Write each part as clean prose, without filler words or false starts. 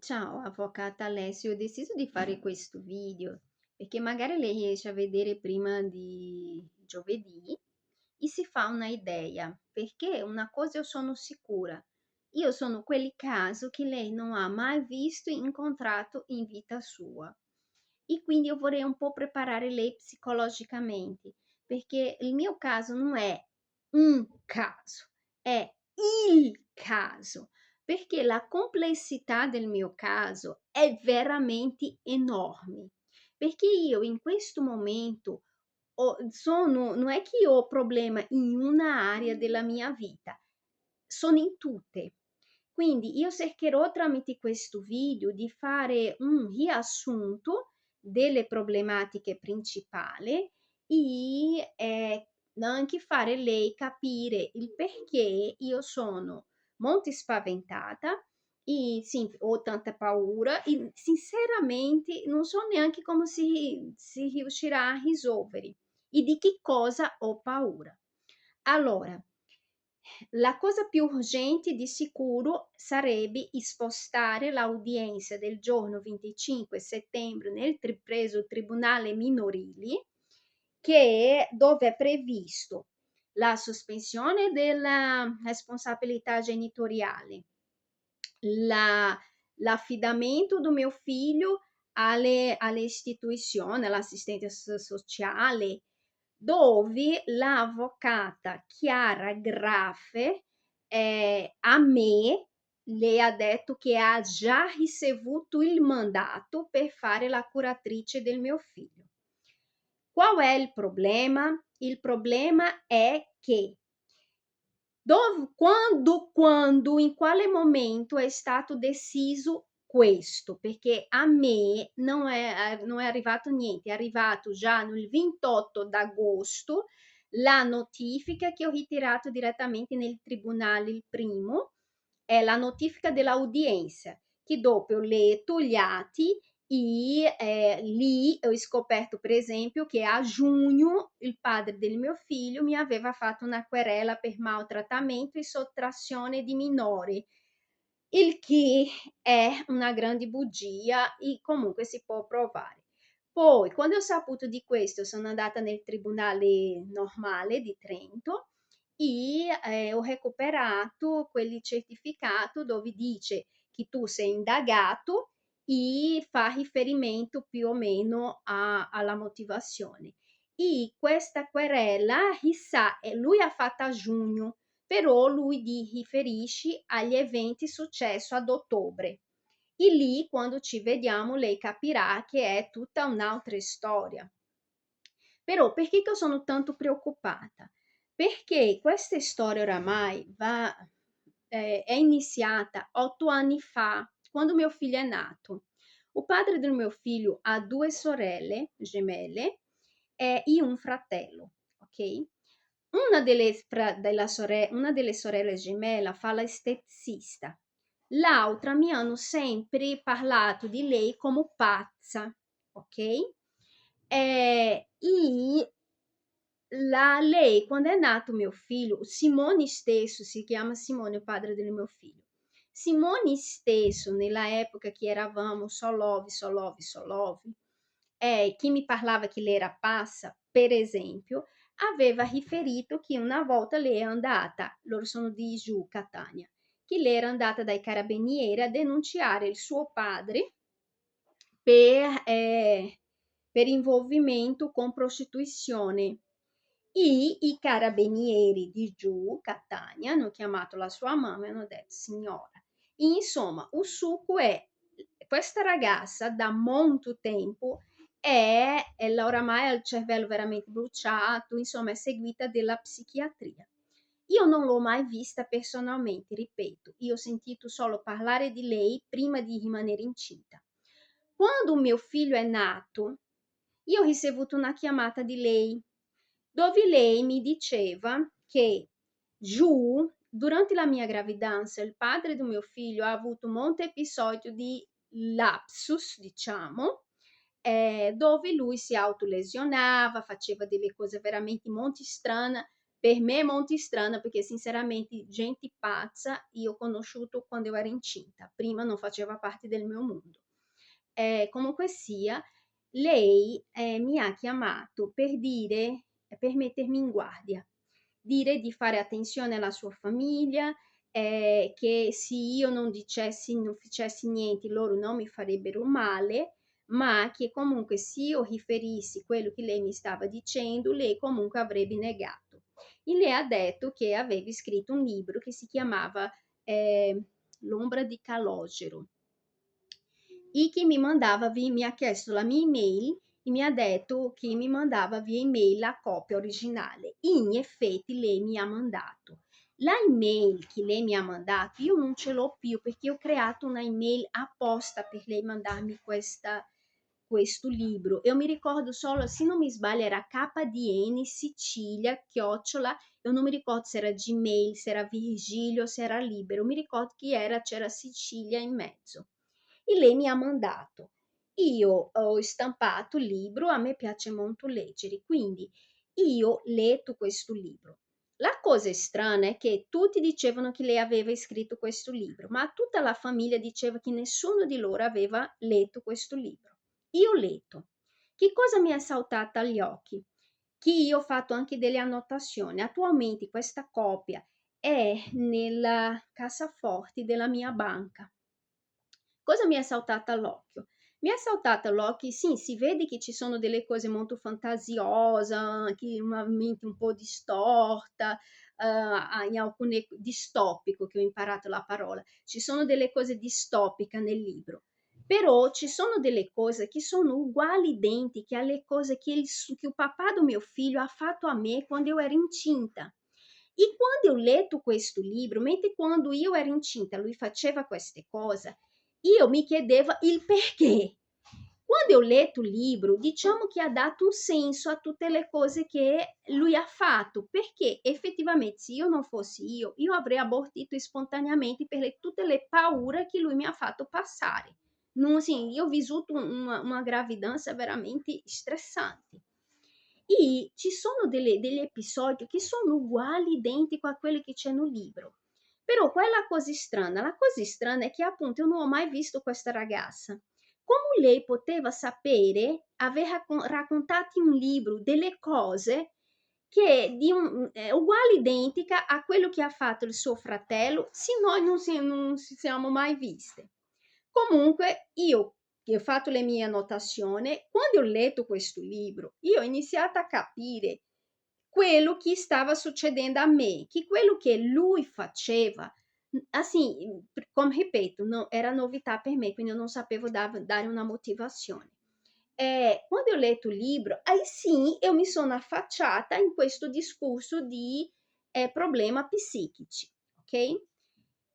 Ciao, avvocata Alessio, ho deciso di fare questo video perché magari lei riesce a vedere prima di giovedì e si fa una idea, perché una cosa io sono sicura, io sono quel caso che lei non ha mai visto e incontrato in vita sua. E quindi io vorrei un po' preparare lei psicologicamente, perché il mio caso non è un caso, è il caso, perché la complessità del mio caso è veramente enorme. Perché io in questo momento non è che io ho problema in una area della mia vita, sono in tutte. Quindi io cercherò tramite questo video di fare un riassunto delle problematiche principali e anche fare lei capire il perché io sono molto spaventata e sì, ho tanta paura e sinceramente non so neanche come si riuscirà a risolvere e di che cosa ho paura. Allora, la cosa più urgente di sicuro sarebbe spostare l'udienza del giorno 25 settembre presso il Tribunale Minorili, dove è previsto la sospensione della responsabilità genitoriale, la- l'affidamento do mio figlio alle istituzioni, all'assistente sociale, dove l'avvocata Chiara Graffe a me le ha detto che ha già ricevuto il mandato per fare la curatrice del mio figlio. Qual è il problema? Il problema è che quando, in quale momento è stato deciso questo? Perché a me non è arrivato niente, è arrivato già il 28 d'agosto la notifica che ho ritirato direttamente nel tribunale, il primo, è la notifica dell'udienza, che dopo ho letto gli atti e lì ho scoperto, per esempio, che a giugno il padre del mio figlio mi aveva fatto una querela per maltrattamento e sottrazione di minori, il che è una grande bugia e comunque si può provare. Poi, quando ho saputo di questo, sono andata nel tribunale normale di Trento e ho recuperato quel certificato dove dice che tu sei indagato e fa riferimento più o meno alla motivazione. E questa querela, chissà, lui ha fatta a giugno, però lui riferisce agli eventi successi ad ottobre. E lì, quando ci vediamo, lei capirà che è tutta un'altra storia. Però perché che sono tanto preoccupata? Perché questa storia oramai è iniziata 8 anni fa, quando mio figlio è nato. Il padre del mio figlio ha due sorelle gemelle e un fratello, ok? Una delle sorelle gemelle fa l'esteticista, l'altra mi hanno sempre parlato di lei come pazza, ok? E lei, quando è nato mio figlio, Simone stesso, si chiama Simone, il padre del mio figlio. Simone stesso, nella epoca che eravamo solovi, chi mi parlava che lei era pazza, per esempio, aveva riferito che una volta lei è andata, loro sono di giù, Catania, che lei era andata dai carabinieri a denunciare il suo padre per involvimento con prostituzione. E i carabinieri di giù, Catania, hanno chiamato la sua mamma e hanno detto, signora, insomma, il succo è, questa ragazza da molto tempo oramai ha il cervello veramente bruciato, insomma, è seguita della psichiatria. Io non l'ho mai vista personalmente, ripeto, io ho sentito solo parlare di lei prima di rimanere incinta. Quando mio figlio è nato, io ho ricevuto una chiamata di lei, dove lei mi diceva che giù, durante la mia gravidanza, il padre di mio figlio ha avuto molti episodi di lapsus, diciamo, dove lui si autolesionava, faceva delle cose veramente molto strane, per me è molto strana, perché sinceramente gente pazza io ho conosciuto quando io ero incinta, prima non faceva parte del mio mondo. Comunque sia, lei mi ha chiamato per dire, per mettermi in guardia, dire di fare attenzione alla sua famiglia, che se io non dicessi, non facessi niente, loro non mi farebbero male, ma che comunque se io riferissi quello che lei mi stava dicendo, lei comunque avrebbe negato. E lei ha detto che avevi scritto un libro che si chiamava L'ombra di Calogero, e che mi ha chiesto la mia email e mi ha detto che mi mandava via email la copia originale. In effetti lei mi ha mandato. La email che lei mi ha mandato, io non ce l'ho più perché ho creato una email apposta per lei mandarmi questo libro. Io mi ricordo solo, se non mi sbaglio, era KDN Sicilia, chiocciola, io non mi ricordo se era Gmail, se era Virgilio, se era Libero, mi ricordo chi era, c'era Sicilia in mezzo. E lei mi ha mandato. Io ho stampato il libro, a me piace molto leggere, quindi io ho letto questo libro. La cosa strana è che tutti dicevano che lei aveva scritto questo libro, ma tutta la famiglia diceva che nessuno di loro aveva letto questo libro. Io ho letto. Che cosa mi è saltata agli occhi? Che io ho fatto anche delle annotazioni. Attualmente questa copia è nella cassaforte della mia banca. Cosa mi è saltata all'occhio? Mi è saltata all'occhio, sì, si vede che ci sono delle cose molto fantasiose, anche una mente un po' distorta, in alcune distopico, che ho imparato la parola. Ci sono delle cose distopiche nel libro, però ci sono delle cose che sono uguali, identiche alle cose che il papà di mio figlio ha fatto a me quando io ero incinta. E quando ho letto questo libro, mentre quando io ero incinta lui faceva queste cose, io mi chiedevo il perché. Quando ho letto il libro, diciamo che ha dato un senso a tutte le cose che lui ha fatto, perché effettivamente se io non fossi io avrei abortito spontaneamente per tutte le paure che lui mi ha fatto passare. Non, sì, io ho vissuto una gravidanza veramente stressante. E ci sono degli episodi che sono uguali, identici a quelli che c'è nel libro. Però qual è la cosa strana? La cosa strana è che appunto io non ho mai visto questa ragazza. Come lei poteva sapere, aver raccontato in un libro delle cose che uguali, identica a quello che ha fatto il suo fratello, se noi non ci siamo mai viste. Comunque, io che ho fatto le mie annotazioni, quando ho letto questo libro, io ho iniziato a capire quello che stava succedendo a me, che quello che lui faceva, assim, come ripeto, era novità per me, quindi eu non sapevo dare una motivazione. Quando ho letto il libro, aí sim eu mi sono affacciata in questo discorso di problema psichici, ok?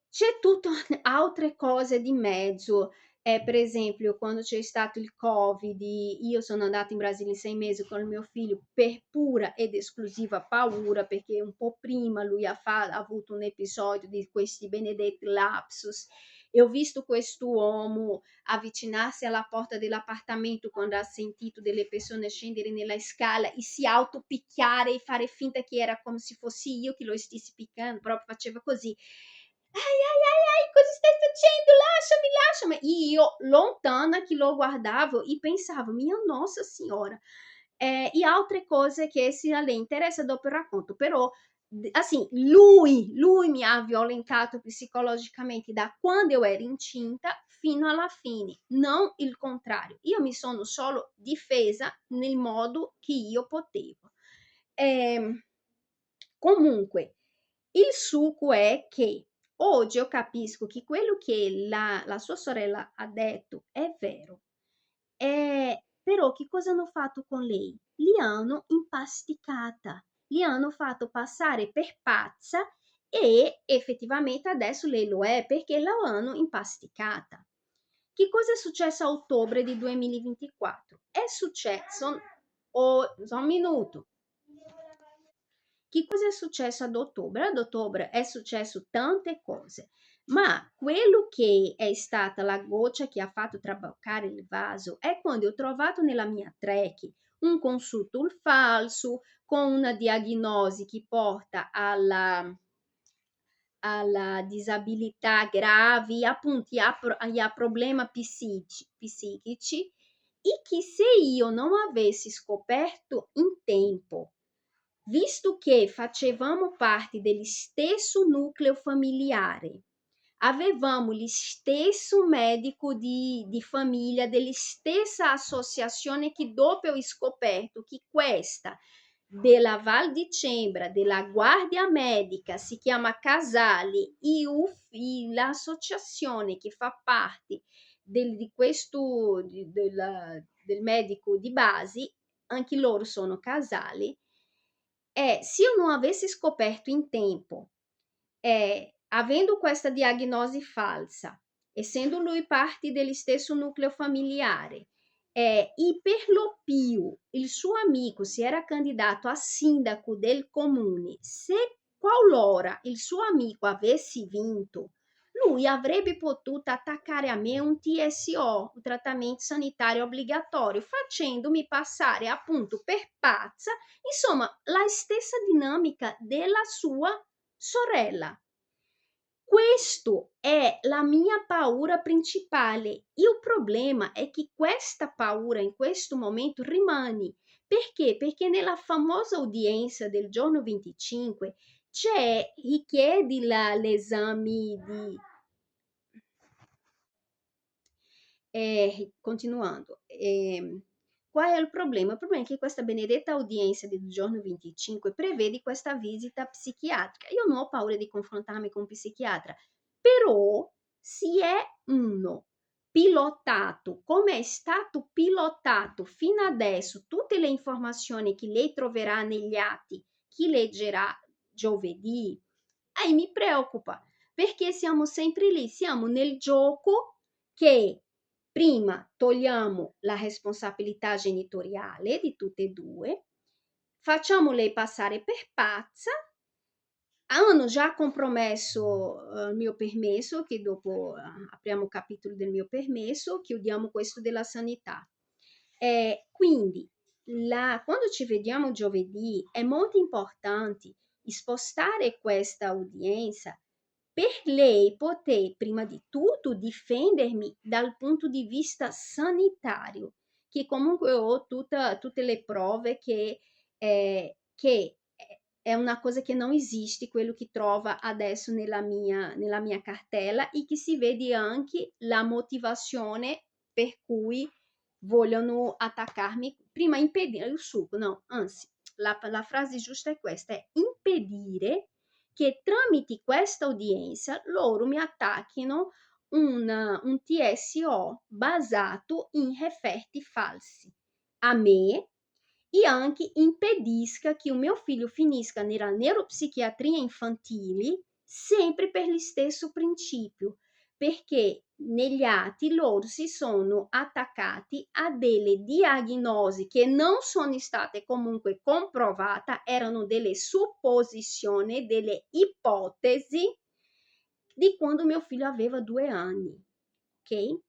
C'è tutto altre cose di mezzo, per esempio quando c'è stato il Covid, io sono andata in Brasile 6 mesi con il mio figlio per pura ed esclusiva paura, perché un po' prima lui ha avuto un episodio di questi benedetti lapsus e ho visto quest'uomo avvicinarsi alla porta dell'appartamento quando ha sentito delle persone scendere nella scala e si autopicchiare e fare finta che era come se fossi io che lo stessi piccando, proprio faceva così. Ai, ai, ai, ai, cosa stai facendo? Lasciami, lasciami. E io, lontana, che lo guardavo e pensavo, mia Nossa Senhora. E altre cose che se a lei interessa dopo racconto, però assim, lui mi ha violentato psicologicamente da quando io ero incinta fino alla fine, non il contrario. Io mi sono solo difesa nel modo che io potevo. Ehm, Comunque, il succo è che oggi io capisco che quello che la sua sorella ha detto è vero. Però che cosa hanno fatto con lei? Li hanno impasticata, li hanno fatto passare per pazza e effettivamente adesso lei lo è perché la hanno impasticata. Che cosa è successo a ottobre di 2024? È successo, un minuto, che cosa è successo ad ottobre? Ad ottobre è successo tante cose, ma quello che è stata la goccia che ha fatto traboccare il vaso è quando ho trovato nella mia trekkie un consulto falso, con una diagnosi che porta alla disabilità gravi, appunto, a problemi psichici, e che se io non avessi scoperto in tempo, visto che facevamo parte dello stesso nucleo familiare, avevamo lo stesso medico di famiglia, della stessa associazione, che dopo ho scoperto che questa della Val di Cembra, della Guardia Medica, si chiama Casali, e l'associazione che fa parte del medico di base, anche loro sono Casali. Se io non avessi scoperto in tempo, avendo questa diagnosi falsa, essendo lui parte dello stesso nucleo familiare, e per lo più il suo amico si era candidato a sindaco del comune, se qualora il suo amico avesse vinto, lui avrebbe potuto attaccare a me un TSO, un trattamento sanitario obbligatorio, facendomi passare appunto per pazza, insomma, la stessa dinamica della sua sorella. Questo è la mia paura principale. Il problema è che questa paura in questo momento rimane. Perché? Perché nella famosa udienza del giorno 25 c'è chi chiede l'esame di... continuando, qual è il problema? Il problema è che questa benedetta udienza del giorno 25 prevede questa visita psichiatrica. Io non ho paura di confrontarmi con un psichiatra, però si è uno pilotato, come è stato pilotato fino adesso, tutte le informazioni che lei troverà negli atti, che leggerà giovedì, mi preoccupa, perché siamo sempre lì, siamo nel gioco che prima togliamo la responsabilità genitoriale di tutte e due, facciamo lei passare per pazza, hanno già compromesso il mio permesso, che dopo apriamo il capitolo del mio permesso, chiudiamo questo della sanità. Quindi, quando ci vediamo giovedì, è molto importante spostare questa udienza per lei poter, prima di tutto, difendermi dal punto di vista sanitario, che comunque ho tutte le prove che è una cosa che non esiste, quello che trova adesso nella mia cartella, e che si vede anche la motivazione per cui vogliono attaccarmi, prima impedire il succo, no, anzi, la frase giusta è questa, è impedire che tramite questa udienza loro mi attacchino un TSO basato in referti falsi a me, e anche impedisca che o mio figlio finisca nella neuropsichiatria infantile, sempre per lo stesso principio, perché negli atti loro si sono attaccati a delle diagnosi che non sono state comunque comprovate, erano delle supposizioni, delle ipotesi di quando mio figlio aveva 2 anni, ok?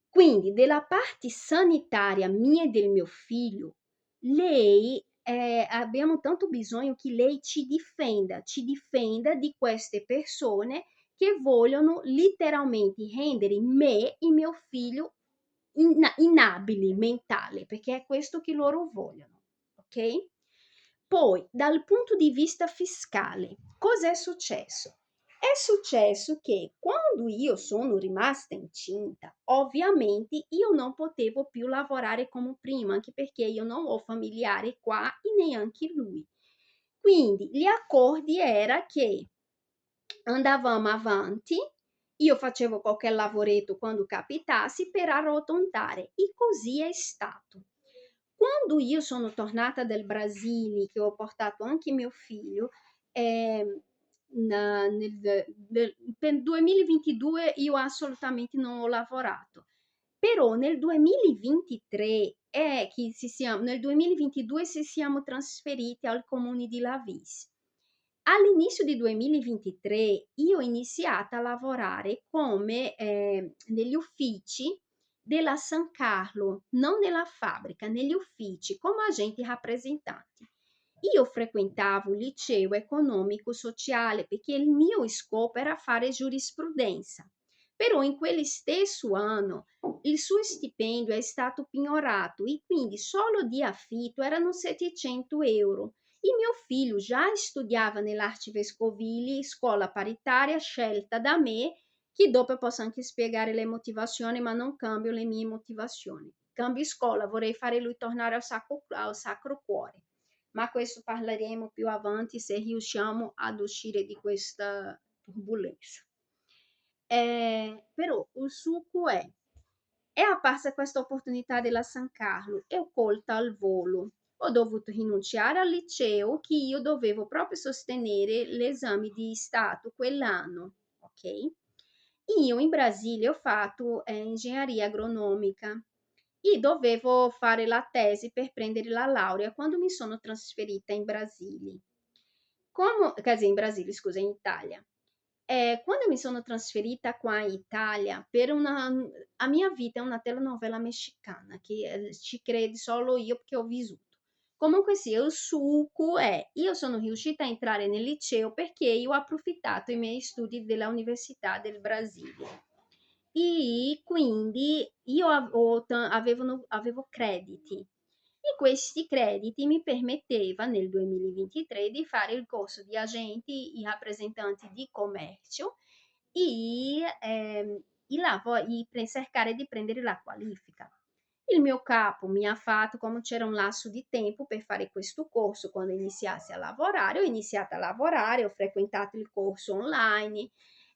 Quindi della parte sanitaria mia e del mio figlio, lei abbiamo tanto bisogno che lei ci difenda di queste persone che vogliono letteralmente rendere me e mio figlio inabili mentali, perché è questo che loro vogliono, ok? Poi, dal punto di vista fiscale, cosa è successo? È successo che quando io sono rimasta incinta, ovviamente io non potevo più lavorare come prima, anche perché io non ho familiari qua e neanche lui. Quindi gli accordi era che andavamo avanti, io facevo qualche lavoretto quando capitasse per arrotondare, e così è stato. Quando io sono tornata dal Brasile, che ho portato anche mio figlio, per 2022 io assolutamente non ho lavorato, però nel 2023 nel 2022 ci siamo trasferiti al comune di Lavis. All'inizio di 2023 io ho iniziato a lavorare come negli uffici della San Carlo, non nella fabbrica, negli uffici, come agenti rappresentanti. Io frequentavo il liceo economico sociale perché il mio scopo era fare giurisprudenza. Però in quello stesso anno il suo stipendio è stato pignorato e quindi solo di affitto erano 700 euro. Il mio figlio già studiava nell'Arcivescovile, scuola paritaria scelta da me, che dopo posso anche spiegare le motivazioni, ma non cambio le mie motivazioni. Cambio scuola, vorrei fare lui tornare al Sacro Cuore, ma questo parleremo più avanti se riusciamo ad uscire di questa turbolenza. Però il succo è apparsa questa opportunità della San Carlo e ho colta al volo. Ho dovuto rinunciare al liceo che io dovevo proprio sostenere l'esame di Stato quell'anno, ok? Io in Brasile ho fatto ingegneria agronomica e dovevo fare la tesi per prendere la laurea quando mi sono trasferita in Brasile. In Brasile, scusa, in Italia. Quando mi sono trasferita qua in Italia, a mia vita è una telenovela messicana che ci credi solo io perché ho vissuto. Comunque sia, il succo io sono riuscita a entrare nel liceo perché io ho approfittato dei miei studi della Università del Brasile. E quindi io avevo crediti e questi crediti mi permetteva nel 2023 di fare il corso di agenti e rappresentanti di commercio e, per cercare di prendere la qualifica. Il mio capo mi ha fatto, come c'era un lasso di tempo per fare questo corso quando iniziassi a lavorare, ho iniziato a lavorare, ho frequentato il corso online.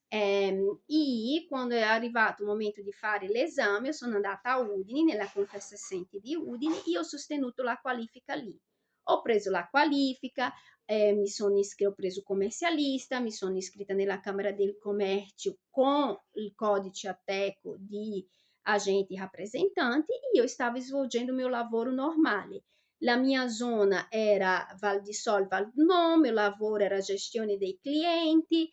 E quando è arrivato il momento di fare l'esame, sono andata a Udine, nella Confesercenti di Udine, e ho sostenuto la qualifica lì. Ho preso la qualifica, ho preso commercialista, mi sono iscritta nella Camera del Commercio con il codice Ateco di agenti rappresentanti e io stavo svolgendo il mio lavoro normale. La mia zona era Val di Sol, Val di No, il mio lavoro era gestione dei clienti,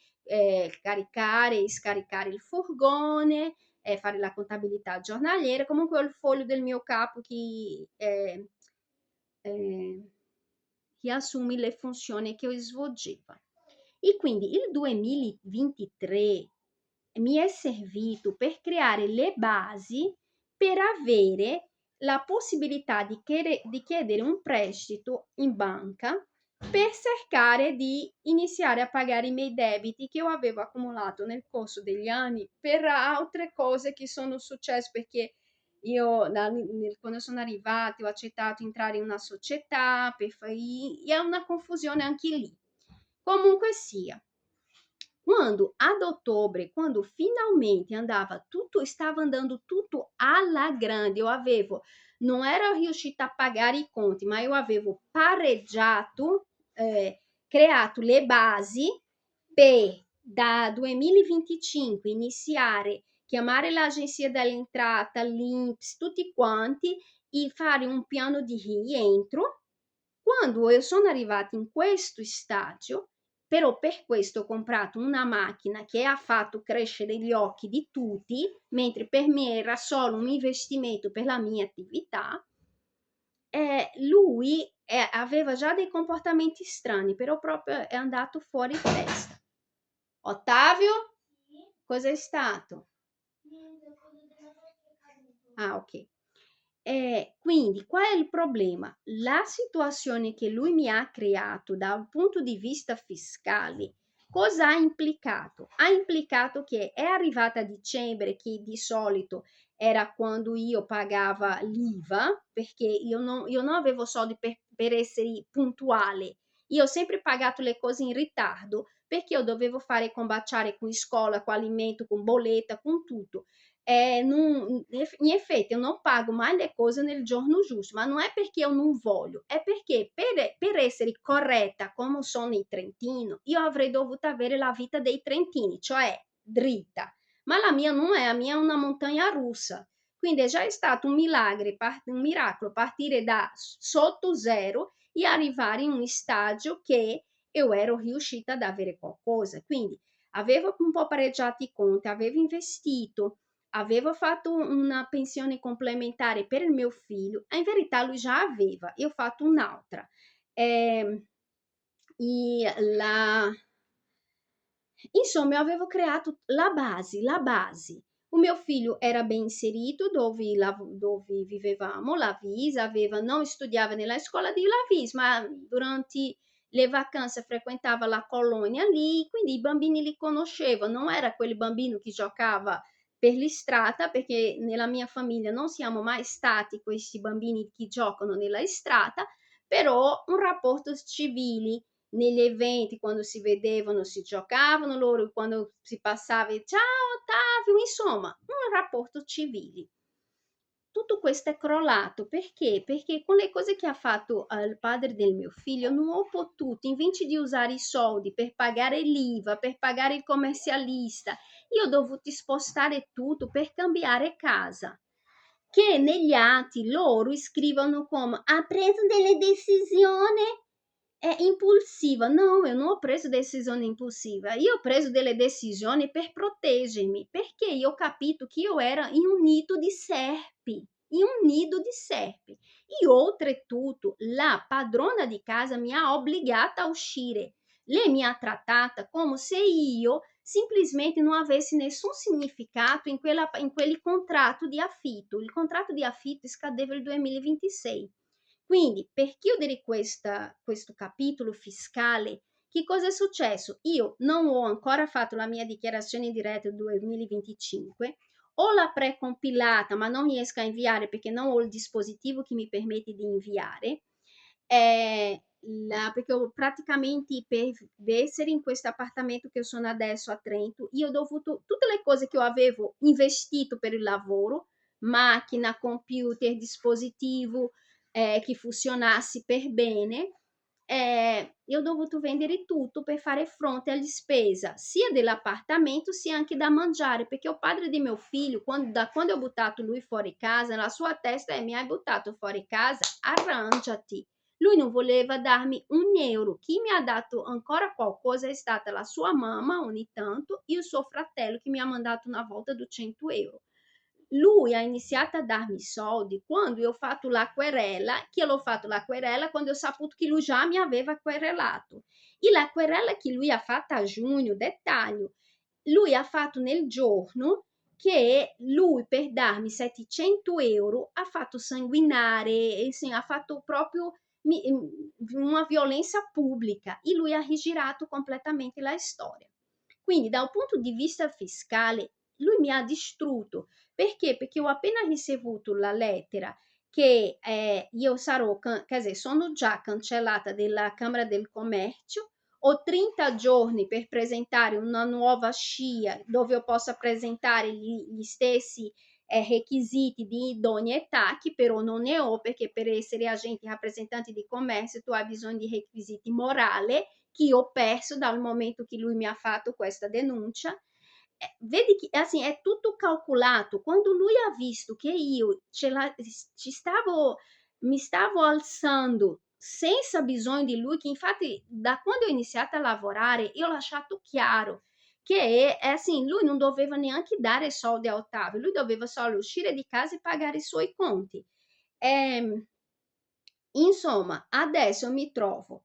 caricare e scaricare il furgone, fare la contabilità giornaliera, comunque ho il foglio del mio capo eh, che assume le funzioni che io svolgevo. E quindi il 2023 mi è servito per creare le basi per avere la possibilità di chiedere un prestito in banca per cercare di iniziare a pagare i miei debiti che io avevo accumulato nel corso degli anni per altre cose che sono successe perché quando sono arrivata ho accettato di entrare in una società e è una confusione anche lì. Comunque sia, quando ad ottobre, quando finalmente stava andando tutto alla grande, non ero riuscita a pagare i conti, ma io avevo pareggiato, creato le basi per da 2025 iniziare, chiamare l'agenzia dell'entrata, l'INPS, tutti quanti e fare un piano di rientro. Quando io sono arrivata in questo stadio, però per questo ho comprato una macchina che ha fatto crescere gli occhi di tutti, mentre per me era solo un investimento per la mia attività. Lui aveva già dei comportamenti strani, però proprio è andato fuori testa. Ottavio, cos'è stato? Ah, ok. Quindi, qual è il problema? La situazione che lui mi ha creato da un punto di vista fiscale, cosa ha implicato? Ha implicato che è arrivata a dicembre, che di solito era quando io pagava l'IVA, perché io non avevo soldi per essere puntuale. Io ho sempre pagato le cose in ritardo perché io dovevo fare combaciare con scuola, con alimento, con bolletta, con tutto. In effetti io non pago mai le cose nel giorno giusto, ma non è perché io non voglio, è perché per essere corretta come sono i trentino, io avrei dovuto avere la vita dei trentini, cioè dritta, ma la mia non è, la mia è una montagna russa. Quindi è già stato un miracolo partire da sotto zero e arrivare in un stadio che io ero riuscita ad avere qualcosa. Quindi avevo un po' pareggiato i conti, avevo investito, aveva fatto una pensione complementare per il mio figlio, in verità lui già aveva, io ho fatto un'altra. Eh, la Insomma, io avevo creato la base. O mio figlio era ben inserito dove vivevamo, Lavis, non studiava nella scuola di Lavis, ma durante le vacanze frequentava la colonia lì, quindi i bambini li conoscevano, non era quel bambino che giocava per l'istrada, perché nella mia famiglia non siamo mai stati questi bambini che giocano nella strada, però un rapporto civile negli eventi, quando si vedevano, si giocavano loro, quando si passava, ciao Ottavio, insomma, un rapporto civile. Tutto questo è crollato perché? Perché con le cose che ha fatto il padre del mio figlio non ho potuto, invece di usare i soldi per pagare l'IVA, per pagare il commercialista, io ho dovuto spostare tutto per cambiare casa. Che negli atti loro scrivono come ha preso delle decisioni impulsiva. No, io non ho preso decisione impulsiva, io ho preso delle decisioni per proteggermi, perché io ho capito che io ero in un nido di serpi, in un nido di serpi. Io oltretutto, la padrona di casa mi ha obbligata a uscire. Lei mi ha trattata come se io semplicemente non avessi nessun significato in quel contratto di affitto. Il contratto di affitto scadeva il 2026. Quindi, per chiudere questo capitolo fiscale, che cosa è successo? Io non ho ancora fatto la mia dichiarazione di reddito 2025, ho la precompilata, ma non riesco a inviare perché non ho il dispositivo che mi permette di inviare. Perché ho praticamente per essere in questo appartamento che sono adesso a Trento, io ho dovuto tutte le cose che io avevo investito per il lavoro, macchina, computer, dispositivo, che funzionasse per bene, io ho dovuto vendere tutto per fare fronte alle spese sia dell'appartamento sia anche da mangiare, perché il padre di mio figlio, da quando ho buttato lui fuori casa, la sua testa è: mi hai buttato fuori casa, arrangiati. Lui non voleva darmi un euro. Chi mi ha dato ancora qualcosa è stata la sua mamma ogni tanto e il suo fratello che mi ha mandato una volta 200 euro. Lui ha iniziato a darmi soldi quando io ho fatto la querela, che l'ho fatto la querela quando ho saputo che lui già mi aveva querelato. E la querela che lui ha fatto a giugno, dettaglio, lui ha fatto nel giorno che lui per darmi 700 euro ha fatto sanguinare, assim, ha fatto proprio una violenza pubblica e lui ha rigirato completamente la storia. Quindi dal punto di vista fiscale lui mi ha distrutto. Perché? Perché ho appena ricevuto la lettera che io sarò, sono già cancellata dalla Camera del Commercio, ho 30 giorni per presentare una nuova scia dove io possa presentare gli stessi requisiti di idoneità, che però non ne ho, perché per essere agente rappresentante di commercio tu hai bisogno di requisiti morali che io ho perso dal momento che lui mi ha fatto questa denuncia. Vedi che assim, è tutto calcolato. Quando lui ha visto che io mi stavo alzando senza bisogno di lui, che infatti da quando ho iniziato a lavorare io ho lasciato chiaro che assim, lui non doveva neanche dare soldi a Ottavio, lui doveva solo uscire di casa e pagare i suoi conti. Insomma, adesso mi trovo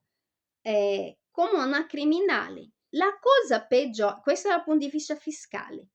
come una criminale. La cosa peggiore, questo dal punto di vista fiscale,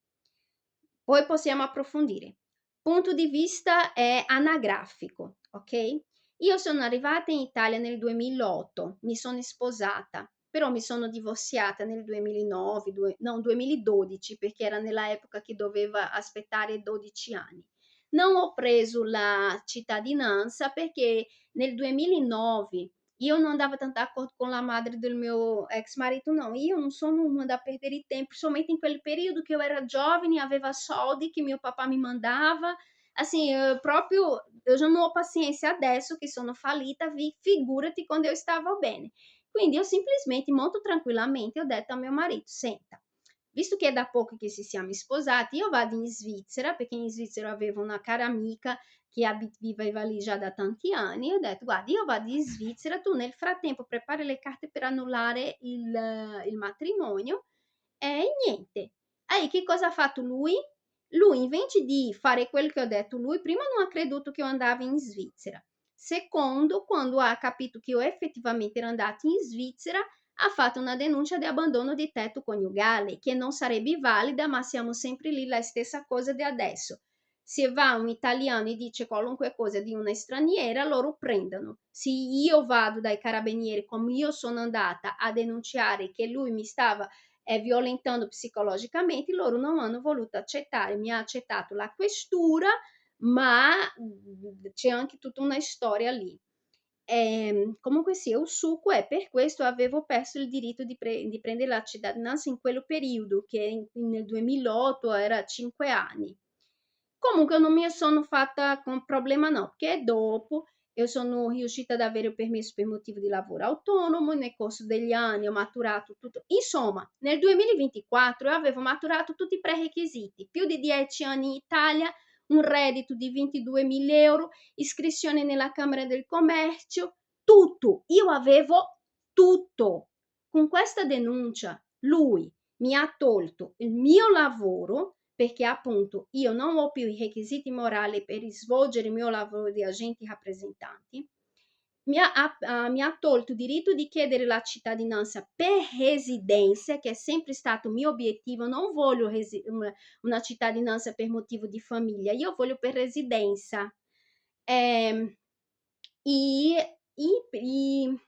poi possiamo approfondire. Punto di vista anagrafico, ok? Io sono arrivata in Italia nel 2008, mi sono sposata, però mi sono divorziata nel 2009, no, 2012, perché era nella epoca che doveva aspettare 12 anni. Non ho preso la cittadinanza perché nel 2009 io non andavo tanto d'accordo con la madre del mio ex marito, no, io non sono una da perdere il tempo, somente in quel periodo che io era giovane, aveva soldi che mio papà mi mandava, assim, proprio, eu já não ho paciência adesso che sono fallita, figurati quando eu stavo bene. Quindi io semplicemente, molto tranquillamente, ho detto a mio marito: senta, visto che è da poco che ci siamo sposati, io vado in Svizzera, perché in Svizzera avevo una cara amica che viveva lì già da tanti anni, e ho detto: guarda, io vado in Svizzera, tu nel frattempo prepari le carte per annullare il matrimonio, e niente. Che cosa ha fatto lui? Lui invece di fare quello che ho detto, lui prima non ha creduto che io andavo in Svizzera. Secondo, quando ha capito che io effettivamente ero andata in Svizzera, ha fatto una denuncia di abbandono di tetto coniugale, che non sarebbe valida, ma siamo sempre lì la stessa cosa di adesso. Se va un italiano e dice qualunque cosa di una straniera, loro prendono. Se io vado dai carabinieri, come io sono andata a denunciare che lui mi stava violentando psicologicamente, loro non hanno voluto accettare, mi ha accettato la questura, ma c'è anche tutta una storia lì. Comunque sia, il succo è per questo avevo perso il diritto di prendere la cittadinanza in quel periodo, che nel 2008 era 5 anni. Comunque non mi sono fatta con problema no, perché dopo io sono riuscita ad avere il permesso per motivo di lavoro autonomo, nel corso degli anni ho maturato tutto. Insomma, nel 2024 io avevo maturato tutti i prerequisiti, più di 10 anni in Italia, un reddito di 22.000 euro, iscrizione nella Camera del Commercio, tutto. Io avevo tutto. Con questa denuncia lui mi ha tolto il mio lavoro perché appunto io non ho più i requisiti morali per svolgere il mio lavoro di agenti rappresentanti, mi ha tolto il diritto di chiedere la cittadinanza per residenza, che è sempre stato il mio obiettivo, non voglio una cittadinanza per motivo di famiglia, io voglio per residenza. Eh, i, i,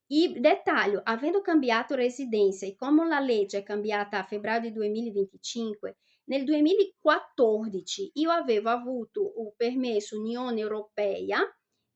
il dettaglio, avendo cambiato residenza e come la legge è cambiata a febbraio 2025, nel 2014 io avevo avuto un permesso Unione Europea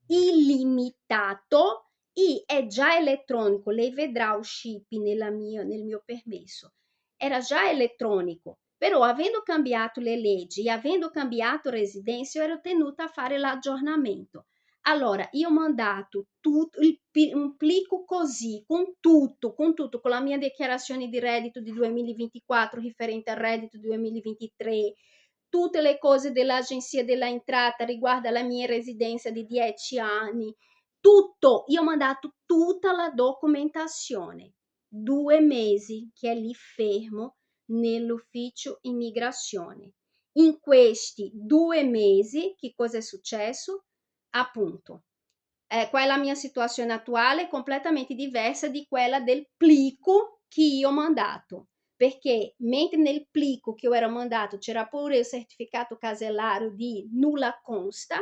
illimitato e è già elettronico, lei vedrà usciti nel mio permesso, era già elettronico, però avendo cambiato le leggi e avendo cambiato residenza, io ero tenuta a fare l'aggiornamento. Allora, io ho mandato un plico così, con tutto, con la mia dichiarazione di reddito di 2024 riferente al reddito 2023, tutte le cose dell'agenzia della entrata riguardo alla mia residenza di 10 anni, tutto, io ho mandato tutta la documentazione. 2 mesi che è lì fermo nell'ufficio immigrazione. In questi 2 mesi, che cosa è successo? Appunto, qual è la mia situazione attuale? Completamente diversa di quella del plico che io ho mandato, perché mentre nel plico che io ero mandato c'era pure il certificato casellario di nulla consta,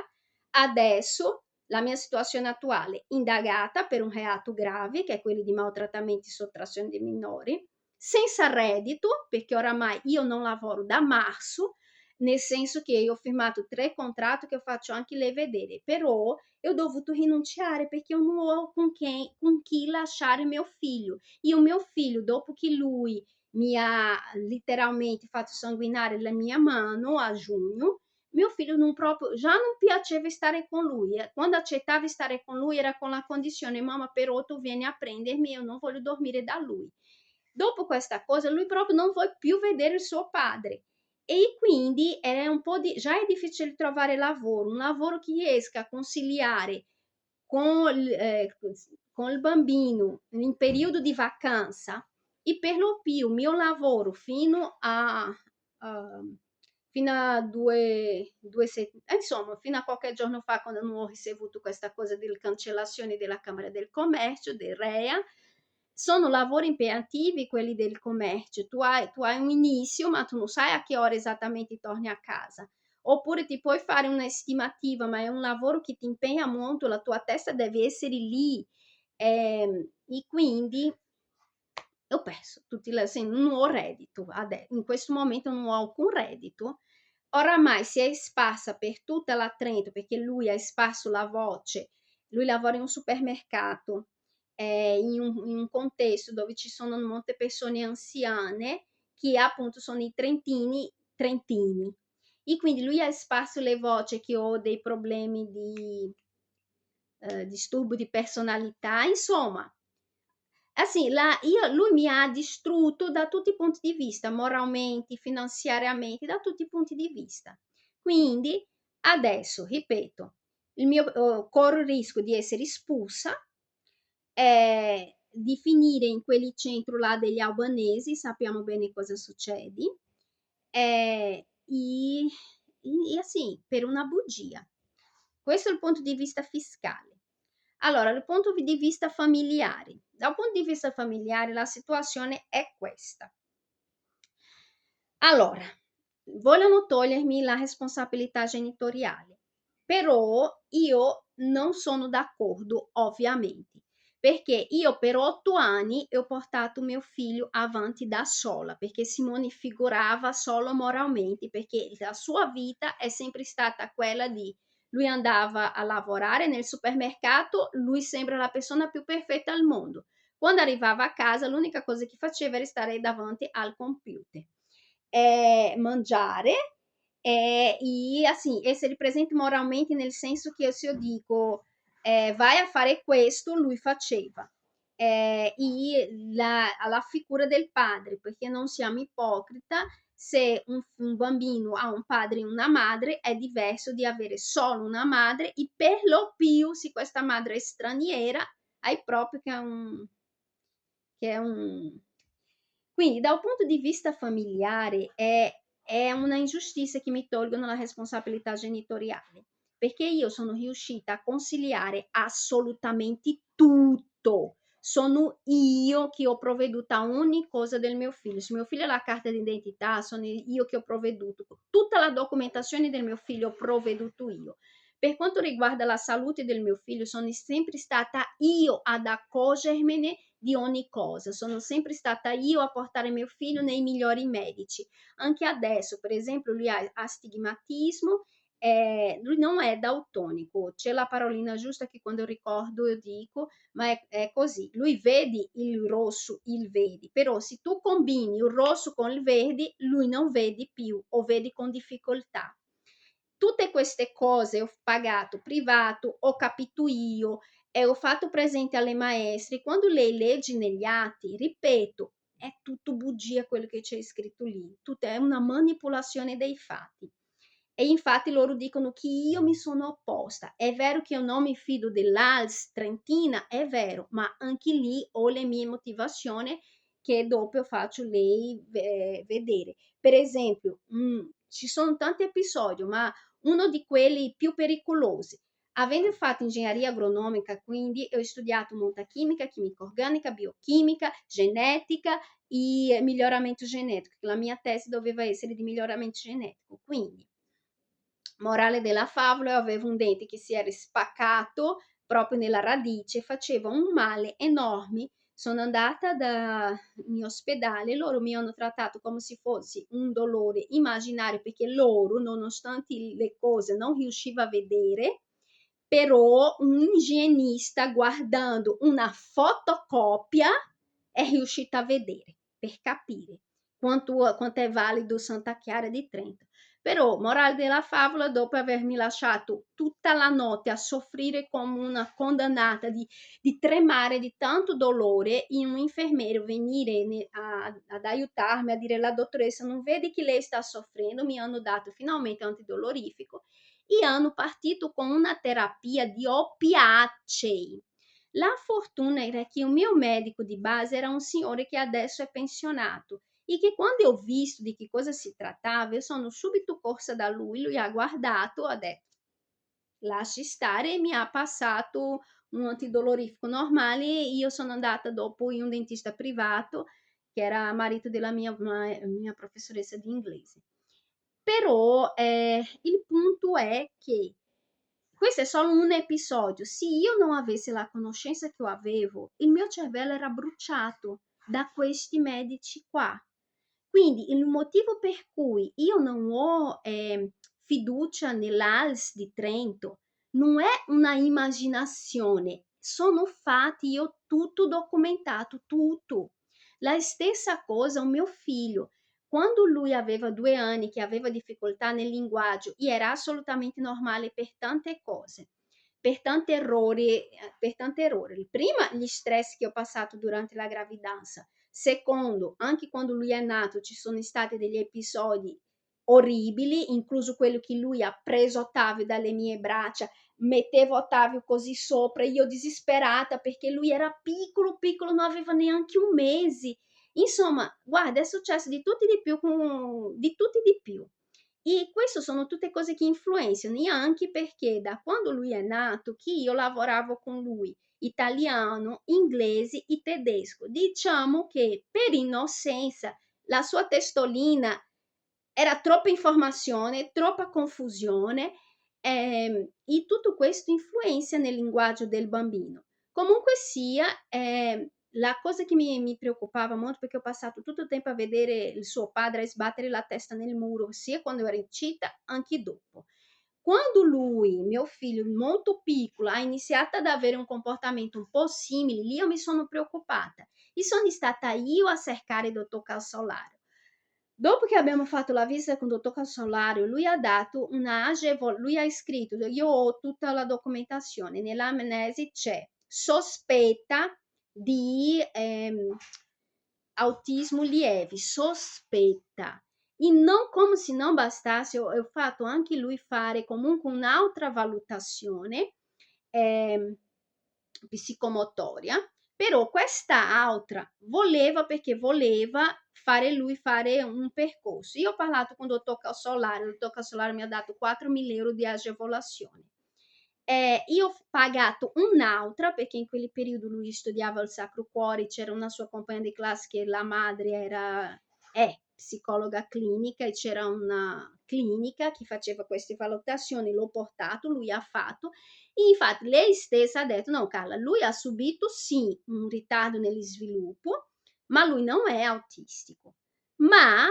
adesso la mia situazione attuale, indagata per un reato grave, che è quello di maltrattamenti e sottrazione dei minori, senza reddito, perché oramai io non lavoro da marzo, nel senso che io ho firmato 3 contratti che faccio anche lei vedere, però io ho dovuto rinunciare perché io non ho con chi lasciare mio figlio. Io mio figlio, dopo che lui mi ha letteralmente fatto sanguinare la mia mano a giugno, mio figlio non proprio, già non piaceva stare con lui. Quando accettavi stare con lui era con la condizione, mamma però tu vieni a prendermi, io non voglio dormire da lui. Dopo questa cosa lui proprio non vuole più vedere il suo padre e quindi è un po' già è difficile trovare lavoro, un lavoro che riesca a conciliare con il bambino in periodo di vacanza e per lo più il mio lavoro uh, fino a due settimane, insomma, fino a qualche giorno fa quando non ho ricevuto questa cosa delle cancellazioni della Camera del Commercio, del REA, sono lavori impegnativi quelli del commercio, tu hai un inizio ma tu non sai a che ora esattamente torni a casa, oppure ti puoi fare una stimativa ma è un lavoro che ti impegna molto, la tua testa deve essere lì e quindi ho perso tutti non ho reddito, in questo momento non ho alcun reddito, oramai si è sparsa per tutta la Trento perché lui ha sparso la voce, lui lavora in un supermercato, in un contesto dove ci sono molte persone anziane che appunto sono i trentini e quindi lui ha sparso le voci che ho dei problemi di disturbo di personalità, insomma sì, lui mi ha distrutto da tutti i punti di vista, moralmente, finanziariamente, da tutti i punti di vista. Quindi adesso, ripeto, corro il rischio di essere espulsa, di finire in quelli centro là degli albanesi, sappiamo bene cosa succede. assim, per una bugia. Questo è il punto di vista fiscale. Allora, dal punto di vista familiare. Dal punto di vista familiare la situazione è questa. Allora, vogliono togliermi la responsabilità genitoriale, però io non sono d'accordo, ovviamente, perché io per 8 anni ho portato mio figlio avanti da sola, perché Simone figurava solo moralmente, perché la sua vita è sempre stata quella di lui andava a lavorare nel supermercato, lui sembra la persona più perfetta al mondo. Quando arrivava a casa, l'unica cosa che faceva era stare davanti al computer. Mangiare e assim, essere presente moralmente nel senso che se io dico vai a fare questo, lui faceva. La figura del padre, perché non siamo ipocrita, se un bambino ha un padre e una madre è diverso di avere solo una madre e per lo più se questa madre è straniera hai proprio che è un. Quindi da un punto di vista familiare è una ingiustizia che mi tolgono la responsabilità genitoriale, perché io sono riuscita a conciliare assolutamente tutto. Sono io che ho provveduto a ogni cosa del mio figlio. Se mio figlio ha la carta d'identità, sono io che ho provveduto. Tutta la documentazione del mio figlio ho provveduto io. Per quanto riguarda la salute del mio figlio, sono sempre stata io ad accorgermene di ogni cosa. Sono sempre stata io a portare mio figlio nei migliori medici. Anche adesso, per esempio, lui ha astigmatismo, lui non è daltonico, c'è la parolina giusta che quando ricordo io dico, ma è così. Lui vedi il rosso, il vedi, però se tu combini il rosso con il verde, lui non vedi più o vedi con difficoltà. Tutte queste cose ho pagato privato, ho capito io, e ho fatto presente alle maestre, quando lei legge negli atti, ripeto, è tutto bugia quello che c'è scritto lì, tutto è una manipolazione dei fatti. E infatti loro dicono che io mi sono opposta. È vero che io non mi fido dell'ALS trentina, è vero, ma anche lì ho le mie motivazioni che dopo faccio lei vedere. Per esempio, ci sono tanti episodi, ma uno di quelli più pericolosi. Avendo fatto ingegneria agronomica, quindi ho studiato molta chimica, chimica organica, biochimica, genetica e miglioramento genetico. La mia tesi doveva essere di miglioramento genetico. Quindi, morale della favola, io avevo un dente che si era spaccato proprio nella radice, faceva un male enorme. Sono andata in ospedale, loro mi hanno trattato come se fosse un dolore immaginario perché loro, nonostante le cose, non riusciva a vedere, però un igienista guardando una fotocopia è riuscito a vedere per capire quanto è valido Santa Chiara di Trento. Però, morale della favola, dopo avermi lasciato tutta la notte a soffrire come una condannata, di tremare di tanto dolore, e un infermiere venire ad aiutarmi, a dire: la dottoressa non vede che lei sta soffrendo, mi hanno dato finalmente antidolorifico e hanno partito con una terapia di oppiacei. La fortuna era che il mio medico di base era un signore che adesso è pensionato e che quando ho visto di che cosa si trattava, io sono subito corsa da lui ha guardato, ha detto lasci stare e mi ha passato un antidolorifico normale e io sono andata dopo in un dentista privato che era marito della mia professoressa di inglese. Però il punto è che questo è solo un episodio. Se io non avessi la conoscenza che io avevo, il mio cervello era bruciato da questi medici qua. Quindi il motivo per cui io non ho fiducia nell'ALS di Trento non è una immaginazione, sono fatti, io ho tutto documentato, tutto. La stessa cosa un mio figlio, quando lui aveva 2 anni che aveva difficoltà nel linguaggio, e era assolutamente normale per tante cose, per tanti errori, Prima gli stress che ho passato durante la gravidanza, secondo, anche quando lui è nato ci sono stati degli episodi orribili, incluso quello che lui ha preso Ottavio dalle mie braccia, mettevo Ottavio così sopra, io disperata perché lui era piccolo, piccolo, non aveva neanche un mese. Insomma, guarda, è successo di tutti di più. E queste sono tutte cose che influenzano, e anche perché da quando lui è nato, che io lavoravo con lui, italiano, inglese e tedesco. Diciamo che per innocenza la sua testolina era troppa informazione, troppa confusione, e tutto questo influenza nel linguaggio del bambino. Comunque sia, la cosa che mi preoccupava molto, perché ho passato tutto il tempo a vedere il suo padre sbattere la testa nel muro, sia quando ero in città, anche dopo. Quando lui, mio figlio, molto piccolo, ha iniziato ad avere un comportamento un po' simile, lì io mi sono preoccupata. E sono stata io a cercare il dottor Calzolario. Dopo che abbiamo fatto la visita con il dottor Calzolario, lui ha dato una lui ha scritto, io ho tutta la documentazione, nell'amnesi c'è sospetta di autismo lieve, sospetta. E non come se non bastasse, ho fatto anche lui fare comunque un'altra valutazione psicomotoria, però questa altra voleva, perché voleva fare lui fare un percorso. Io ho parlato con il dottor Calzolario mi ha dato 4.000 euro di agevolazione. Io ho pagato un'altra, perché in quel periodo lui studiava al Sacro Cuore, c'era una sua compagna di classe che la madre è psicologa clinica, e c'era una clinica che faceva queste valutazioni, l'ho portato, lui ha fatto, e infatti lei stessa ha detto, no Carla, lui ha subito sì un ritardo nello sviluppo, ma lui non è autistico, ma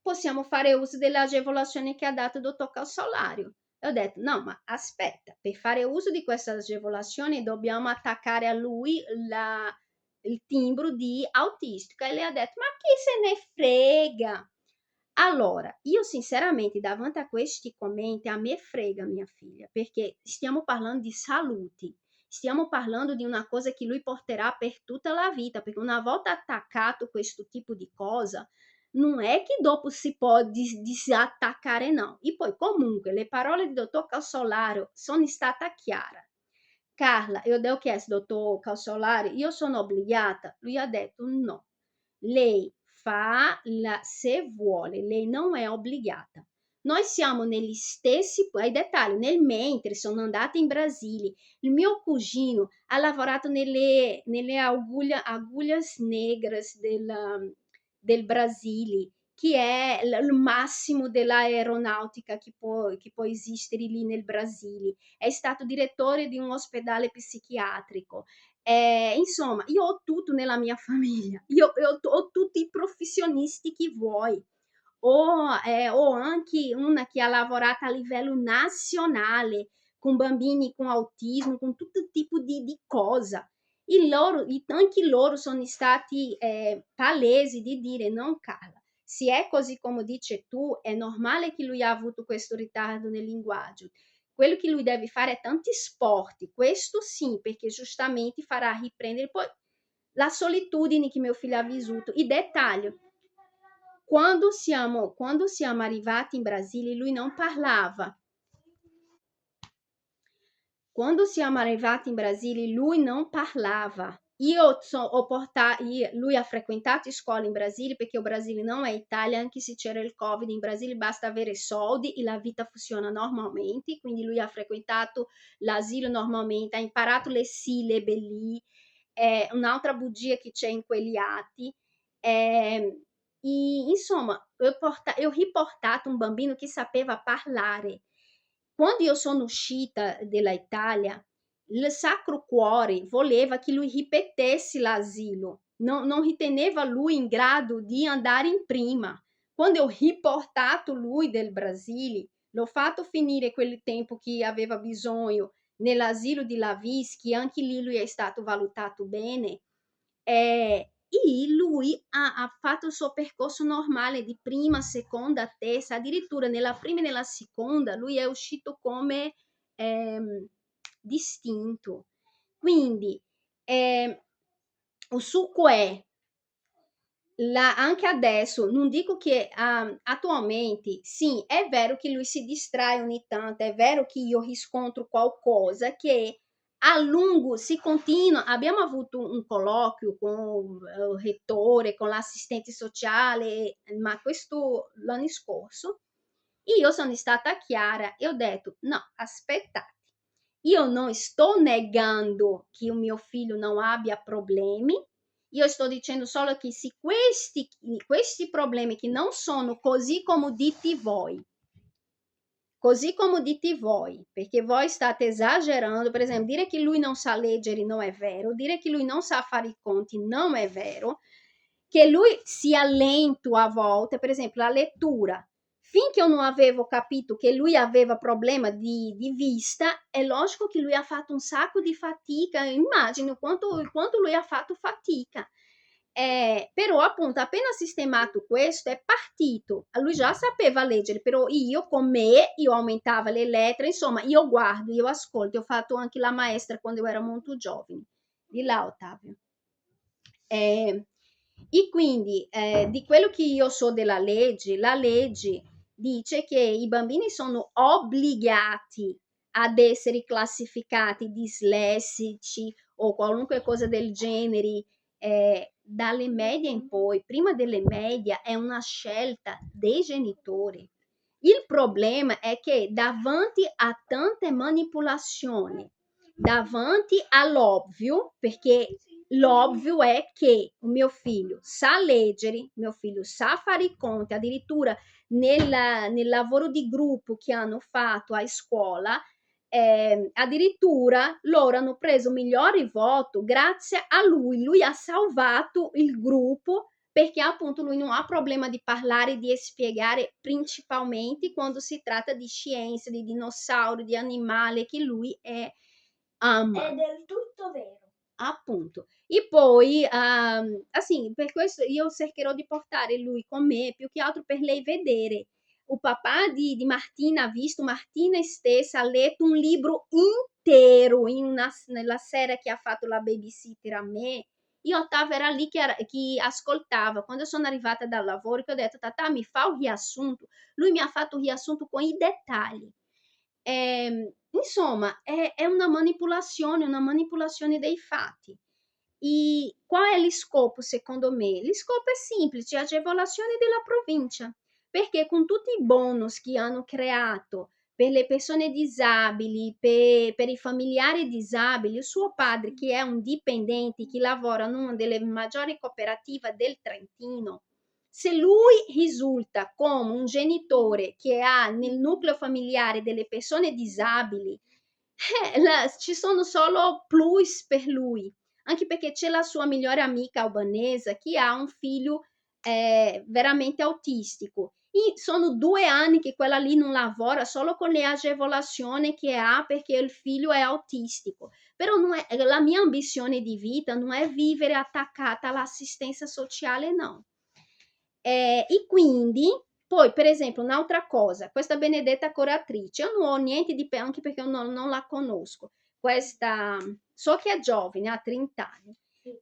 possiamo fare uso dell'agevolazione che ha dato il dottor Calzolario. E ho detto, no, ma aspetta, per fare uso di questa agevolazione dobbiamo attaccare a lui il timbro di autistico. E lei ha detto, ma chi se ne frega? Allora, io sinceramente, davanti a questi commenti, a me frega mia figlia, perché stiamo parlando di salute, stiamo parlando di una cosa che lui porterà per tutta la vita, perché una volta attaccato questo tipo di cosa, non è che dopo si può disattaccare, no. E poi comunque le parole di dottor Calzolario sono state chiare. Carla, io ho chiesto, dottor Calzolario, io sono obbligata? Lui ha detto no. Lei fa se vuole, lei non è obbligata. Noi siamo negli stessi, ai dettagli, nel mentre sono andata in Brasile, il mio cugino ha lavorato nelle agulhas negras del Brasile, che è il massimo dell'aeronautica che può esistere lì nel Brasile. È stato direttore di un ospedale psichiatrico. Insomma, io ho tutto nella mia famiglia, io ho tutti i professionisti che vuoi. Ho anche una che ha lavorato a livello nazionale con bambini con autismo, con tutto tipo di cosa. Anche loro sono stati palesi di dire non Carla, se è così come dice tu, è normale che lui ha avuto questo ritardo nel linguaggio. Quello che lui deve fare è tanti sport, questo sì, perché giustamente farà riprendere poi la solitudine che mio figlio ha vissuto. I dettagli, quando siamo arrivati in Brasile, lui non parlava. Quando siamo arrivati in Brasile, lui non parlava. Lui ha frequentato scuola in Brasile, perché il Brasile non è Italia, anche se c'era il Covid, in Brasile basta avere soldi e la vita funziona normalmente, quindi lui ha frequentato l'asilo normalmente, ha imparato le sillabe lì, è un'altra bugia che c'è in quegli atti. E, insomma, eu riportato un bambino che sapeva parlare. Quando io sono uscita dalla Italia, il Sacro Cuore voleva che lui ripetesse l'asilo, non riteneva lui in grado di andare in prima. Quando ho riportato lui del Brasile, l'ho fatto finire quel tempo che aveva bisogno nell'asilo di Lavis, che anche lì lui è stato valutato bene, e lui ha fatto il suo percorso normale di prima, seconda, terza, addirittura nella prima e nella seconda lui è uscito come distinto. Quindi il succo è anche adesso, non dico che attualmente, sì, è vero che lui si distrae ogni tanto, è vero che io riscontro qualcosa che a lungo si continua. Abbiamo avuto un colloquio con il rettore, con l'assistente sociale, ma questo l'anno scorso, Io sono stata chiara e ho detto, no, aspettate, io non sto negando che il mio figlio non abbia problemi, io sto dicendo solo che se questi problemi che non sono così come dite voi, perché voi state esagerando, per esempio, dire che lui non sa leggere non è vero, dire che lui non sa fare i conti non è vero, che lui sia lento a volte, per esempio la lettura. Finché io non avevo capito che lui aveva problema di vista, è logico che lui ha fatto un sacco di fatica, immagino quanto lui ha fatto fatica. Però appunto appena sistemato questo è partito, lui già sapeva leggere, però io con me, io aumentavo le lettere, insomma io guardo, io ascolto, ho fatto anche la maestra quando io ero molto giovane, di là Ottavio. E quindi di quello che io so della legge, la legge dice che i bambini sono obbligati ad essere classificati dislessici o qualunque cosa del genere dalle medie in poi. Prima delle medie è una scelta dei genitori. Il problema è che davanti a tante manipolazioni, davanti all'ovvio, perché l'ovvio è che il mio figlio sa leggere, mio figlio sa fare i conti, addirittura nel lavoro di gruppo che hanno fatto a scuola, addirittura loro hanno preso migliori voti grazie a lui ha salvato il gruppo perché appunto lui non ha problema di parlare e di spiegare principalmente quando si tratta di scienze, di dinosauri, di animali che lui ama. È del tutto vero. Appunto. E poi, assim, per questo io cercherò di portare lui con me, più che altro per lei vedere. O papà di Martina ha visto, Martina stessa ha letto un libro intero nella serie che ha fatto la babysitter a me. Io Ottava era lì che ascoltava. Quando sono arrivata dal lavoro, che ho detto, Tatà, mi fa un riassunto. Lui mi ha fatto un riassunto con i dettagli. Insomma, è una manipolazione dei fatti. E qual è lo scopo, secondo me? Lo scopo è semplice, agevolazione della provincia, perché con tutti i bonus che hanno creato per le persone disabili, per i familiari disabili, il suo padre, che è un dipendente, che lavora in una delle maggiori cooperative del Trentino, se lui risulta come un genitore che ha nel nucleo familiare delle persone disabili, ci sono solo plus per lui, anche perché c'è la sua migliore amica albanese che ha un figlio veramente autistico. E sono 2 anni che quella lì non lavora solo con le agevolazioni che ha perché il figlio è autistico. Però non è, la mia ambizione di vita non è vivere attaccata all'assistenza sociale, no. E quindi, poi, per esempio, un'altra cosa, questa benedetta curatrice, io non ho niente di anche perché io non la conosco. Questa, so che è giovane, ha 30 anni. Di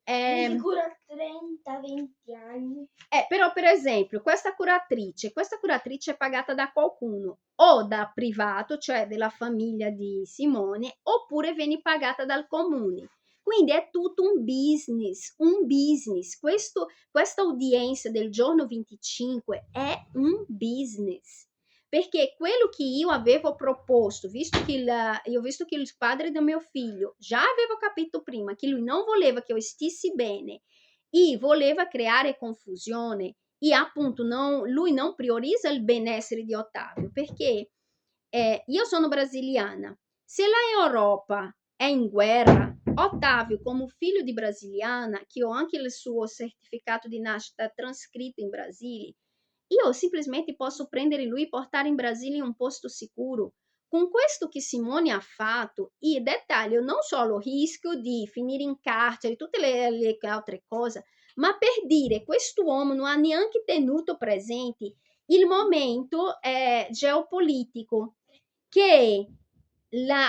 sicuro 30-20 anni. Però per esempio questa curatrice è pagata da qualcuno o da privato, cioè della famiglia di Simone, oppure viene pagata dal comune. Quindi è tutto un business, un business. Questa udienza del giorno 25 è un business. Perché quello che io avevo proposto, visto che il padre del mio figlio già avevo capito prima che lui non voleva che io stessi bene e voleva creare confusione e appunto lui non priorizza il benessere di Ottavio perché io sono brasiliana, se la Europa è in guerra, Ottavio come figlio di brasiliana, che ho anche il suo certificato di nascita trascritto in Brasile, io semplicemente posso prendere lui e portare in Brasile in un posto sicuro. Con questo che Simone ha fatto, e dettaglio, non solo il rischio di finire in carcere, tutte le altre cose, ma per dire, quest'uomo non ha neanche tenuto presente il momento geopolitico, che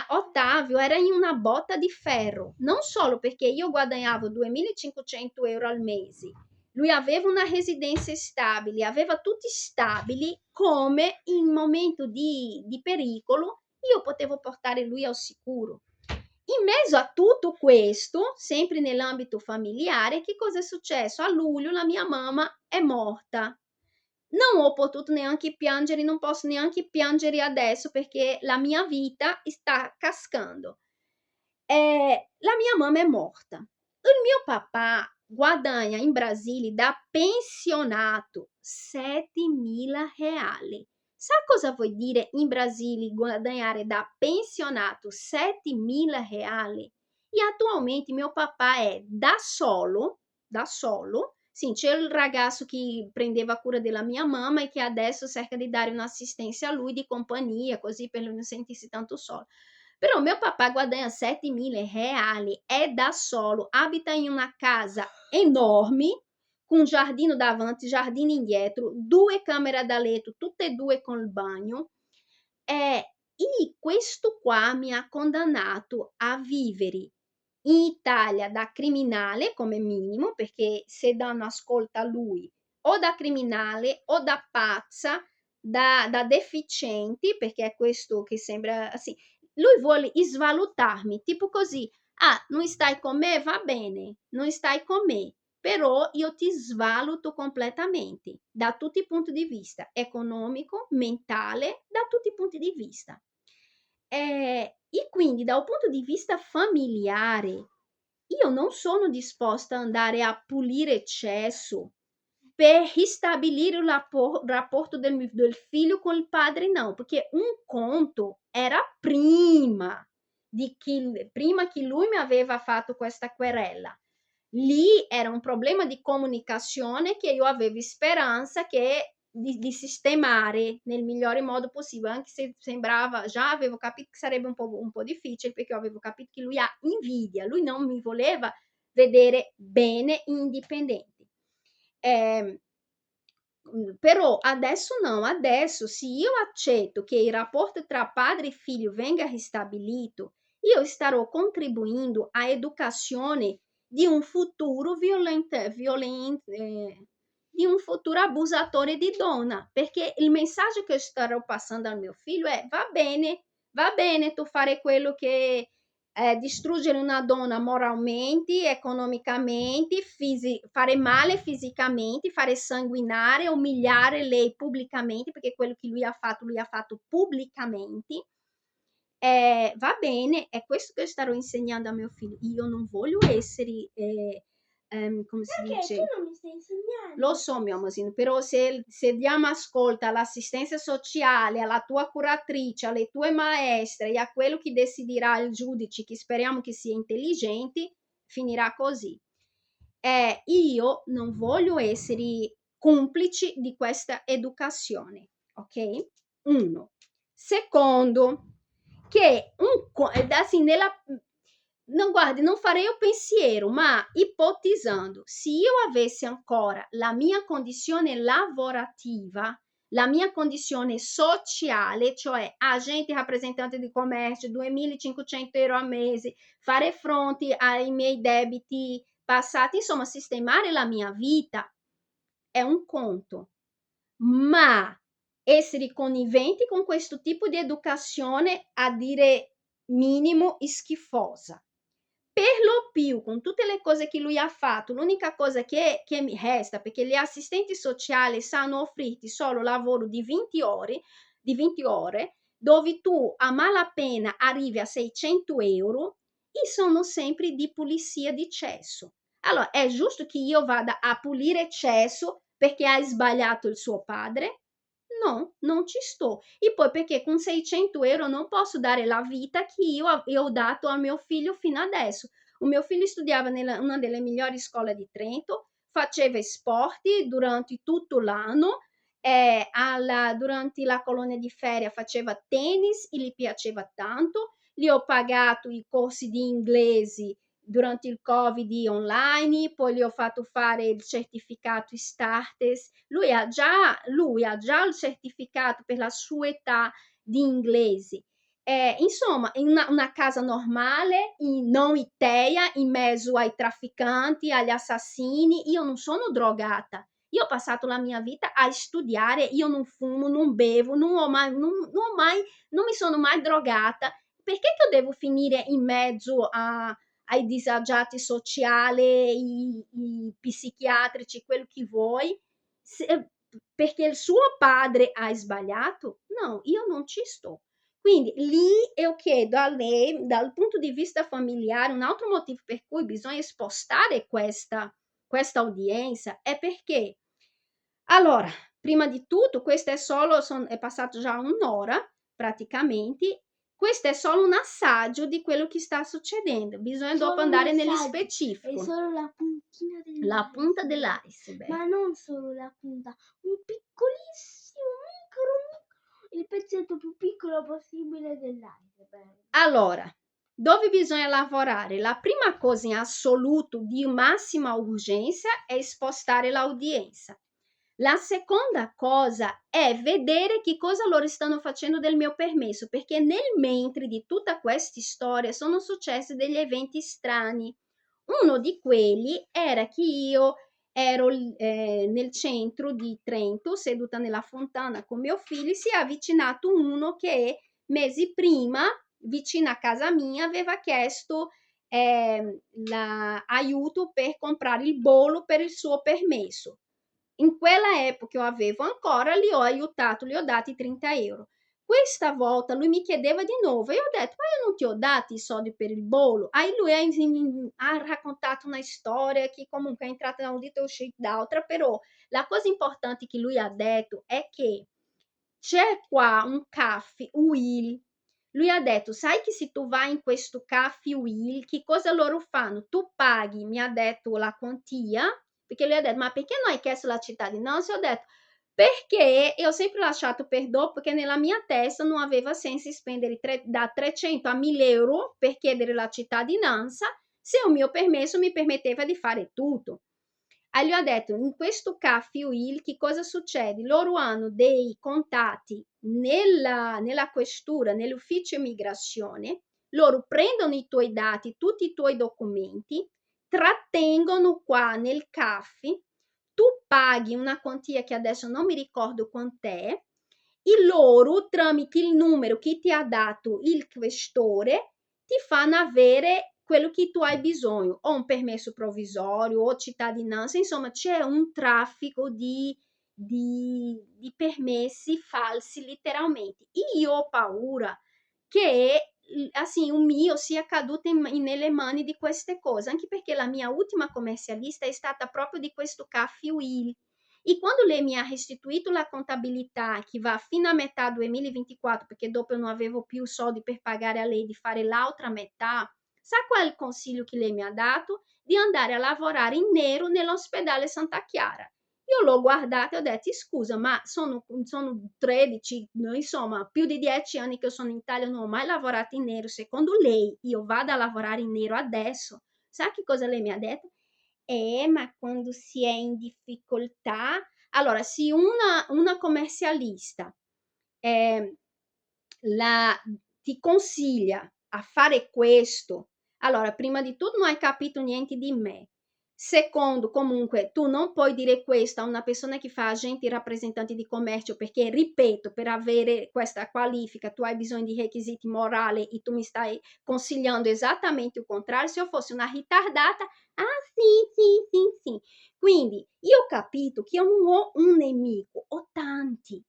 Ottavio era in una botta di ferro, non solo perché io guadagnavo 2.500 euro al mese, lui aveva una residenza stabile, aveva tutti stabili, come in momento di pericolo io potevo portare lui al sicuro. In mezzo a tutto questo, sempre nell'ambito familiare, che cosa è successo? A luglio la mia mamma è morta. non ho potuto neanche piangere, non posso neanche piangere adesso perché la mia vita sta cascando. La mia mamma è morta. Il mio papà guadagna in Brasile da pensionato 7.000 reali. Sa cosa vuol dire in Brasile guadagnare da pensionato 7.000 reali? E attualmente mio papà è da solo, sim, c'è il ragazzo che prendeva cura della mia mamma e che adesso cerca di dare un'assistenza a lui di compagnia, così per lui non sentirsi tanto solo. Però mio papà guadagna 7.000 reali, è da solo, abita in una casa enorme, con giardino davanti, giardino indietro, 2 camere da letto, tutte e 2 con il bagno. E questo qua mi ha condannato a vivere in Italia da criminale come minimo, perché se danno ascolto a lui, o da criminale o da pazza, da deficienti, perché è questo che sembra, sì, lui vuole svalutarmi, tipo così: "Ah, non stai con me? Va bene, non stai con me, però io ti svaluto completamente, da tutti i punti di vista, economico, mentale, da tutti i punti di vista". E quindi da un punto di vista familiare, io non sono disposta ad andare a pulire eccesso per ristabilire il rapporto del figlio con il padre, no, perché un conto era prima che lui mi aveva fatto questa querela. Lì era un problema di comunicazione che io avevo speranza di sistemare nel migliore modo possibile, anche se sembrava, già avevo capito che sarebbe un po' difficile, perché avevo capito che lui ha invidia, lui non mi voleva vedere bene indipendente. Ehm, Però adesso no, adesso se io accetto che il rapporto tra padre e figlio venga ristabilito, io starò contribuendo à educazione di un futuro di un futuro abusatore di donna, perché il messaggio che starò passando al mio figlio è: va bene tu fare quello che distruggere una donna moralmente, economicamente, fare male fisicamente, fare sanguinare, umiliare lei pubblicamente, perché quello che lui ha fatto pubblicamente. Va bene, è questo che starò insegnando a mio figlio. Io non voglio essere, come si Perché tu dice, non mi stai lo insegnando? so, mio amorino, però se diamo ascolto all'assistenza sociale, alla tua curatrice, alle tue maestre e a quello che deciderà il giudice, che speriamo che sia intelligente, finirà così. Io non voglio essere complici di questa educazione, ok? Uno. Secondo, che assim, non guardi, non farei un pensiero, ma ipotizzando, se io avessi ancora la mia condizione lavorativa, la mia condizione sociale, cioè agente rappresentante di commercio, 2.500 euro a mese, fare fronte ai miei debiti passati, insomma, sistemare la mia vita è un conto, ma essere conniventi con questo tipo di educazione, a dire minimo, schifosa. Per lo più, con tutte le cose che lui ha fatto, l'unica cosa che mi resta, perché gli assistenti sociali sanno offrirti solo lavoro di 20 ore, dove tu a malapena arrivi a 600 euro e sono sempre di pulizia di cesso. Allora, è giusto che io vada a pulire cesso perché hai sbagliato il suo padre? No, non ci sto. E poi perché con 600 euro non posso dare la vita che io ho dato al mio figlio fino adesso. Il mio figlio studiava in una delle migliori scuole di Trento, faceva sport durante tutto l'anno, durante la colonia di ferie faceva tennis e gli piaceva tanto. Gli ho pagato i corsi di inglese durante il Covid online, poi gli ho fatto fare il certificato Starters. Lui ha già il certificato per la sua età di inglese. Insomma, in una casa normale, non Itea, in mezzo ai trafficanti, agli assassini. Io non sono drogata. Io ho passato la mia vita a studiare, io non fumo, non bevo, non mi sono mai drogata. Perché che io devo finire in mezzo ai disagiati sociali, i psichiatrici, quello che vuoi? perché il suo padre ha sbagliato? No, io non ci sto. Quindi lì io chiedo a lei, dal punto di vista familiare, un altro motivo per cui bisogna spostare questa udienza è perché, allora, prima di tutto, questo è passato già un'ora praticamente, questo è solo un assaggio di quello che sta succedendo, bisogna dopo andare nello specifico. È solo la puntina La punta dell'iceberg. dell'iceberg. Ma non solo la punta, un piccolissimo, il pezzetto più piccolo possibile dell'iceberg. Allora, dove bisogna lavorare? La prima cosa in assoluto di massima urgenza è spostare l'udienza. La seconda cosa è vedere che cosa loro stanno facendo del mio permesso, perché nel mentre di tutta questa storia sono successi degli eventi strani. Uno di quelli era che io ero nel centro di Trento, seduta nella fontana con mio figlio, si è avvicinato uno che mesi prima, vicino a casa mia, aveva chiesto aiuto per comprare il bollo per il suo permesso. In quella epoca io avevo ancora, li ho aiutato, li ho dati 30 euro. Questa volta lui mi chiedeva di nuovo e io ho detto, ma io non ti ho dati i soldi per il bollo. Aí lui ha raccontato una storia che comunque è entrata da un dito e uscita dall'altra, però la cosa importante che lui ha detto è che c'è qua un caffè Will. Lui ha detto, sai che se tu vai in questo caffè Will, che cosa loro fanno? Tu paghi, mi ha detto la quantia, perché lui ha detto, ma perché non hai chiesto la cittadinanza? Io ho detto, perché io ho sempre lasciato per dopo, perché nella mia testa non aveva senso spendere da 300 a 1000 euro per chiedere la cittadinanza, se il mio permesso mi permetteva di fare tutto. Aí gli ho detto, in questo caffè Will, che cosa succede? Loro hanno dei contatti nella questura, nell'ufficio immigrazione, loro prendono i tuoi dati, tutti i tuoi documenti, trattengono qua nel caffè, tu paghi una quantia che adesso non mi ricordo quant'è, e loro, tramite il numero che ti ha dato il questore, ti fanno avere quello che tu hai bisogno, o un permesso provvisorio, o cittadinanza, insomma c'è un traffico di permessi falsi, letteralmente. Io ho paura che assim, o mio sia caduto nelle mani di queste cose, anche perché la mia ultima commercialista è stata proprio di questo Caffè Will. E quando lei mi ha restituito la contabilità, che va fino a metà 2024, perché dopo eu non avevo più soldi per pagare a lei di fare l'altra metà, sa qual è il consiglio che lei mi ha dato? Di andare a lavorare in nero nell'ospedale Santa Chiara. Io l'ho guardata e ho detto, scusa, ma sono 13, insomma, più di 10 anni che sono in Italia, non ho mai lavorato in nero. Secondo lei, io vado a lavorare in nero adesso? Sa che cosa lei mi ha detto? Ma quando si è in difficoltà, allora, se una commercialista eh, ti consiglia a fare questo, allora, prima di tutto non hai capito niente di me. Secondo, comunque, tu non puoi dire questo a una persona che fa agente rappresentante di commercio, perché, ripeto, per avere questa qualifica tu hai bisogno di requisiti morali e tu mi stai consigliando esattamente il contrario. Se io fossi una ritardata, sì. Quindi, io ho capito che io non ho un nemico, ho tanti.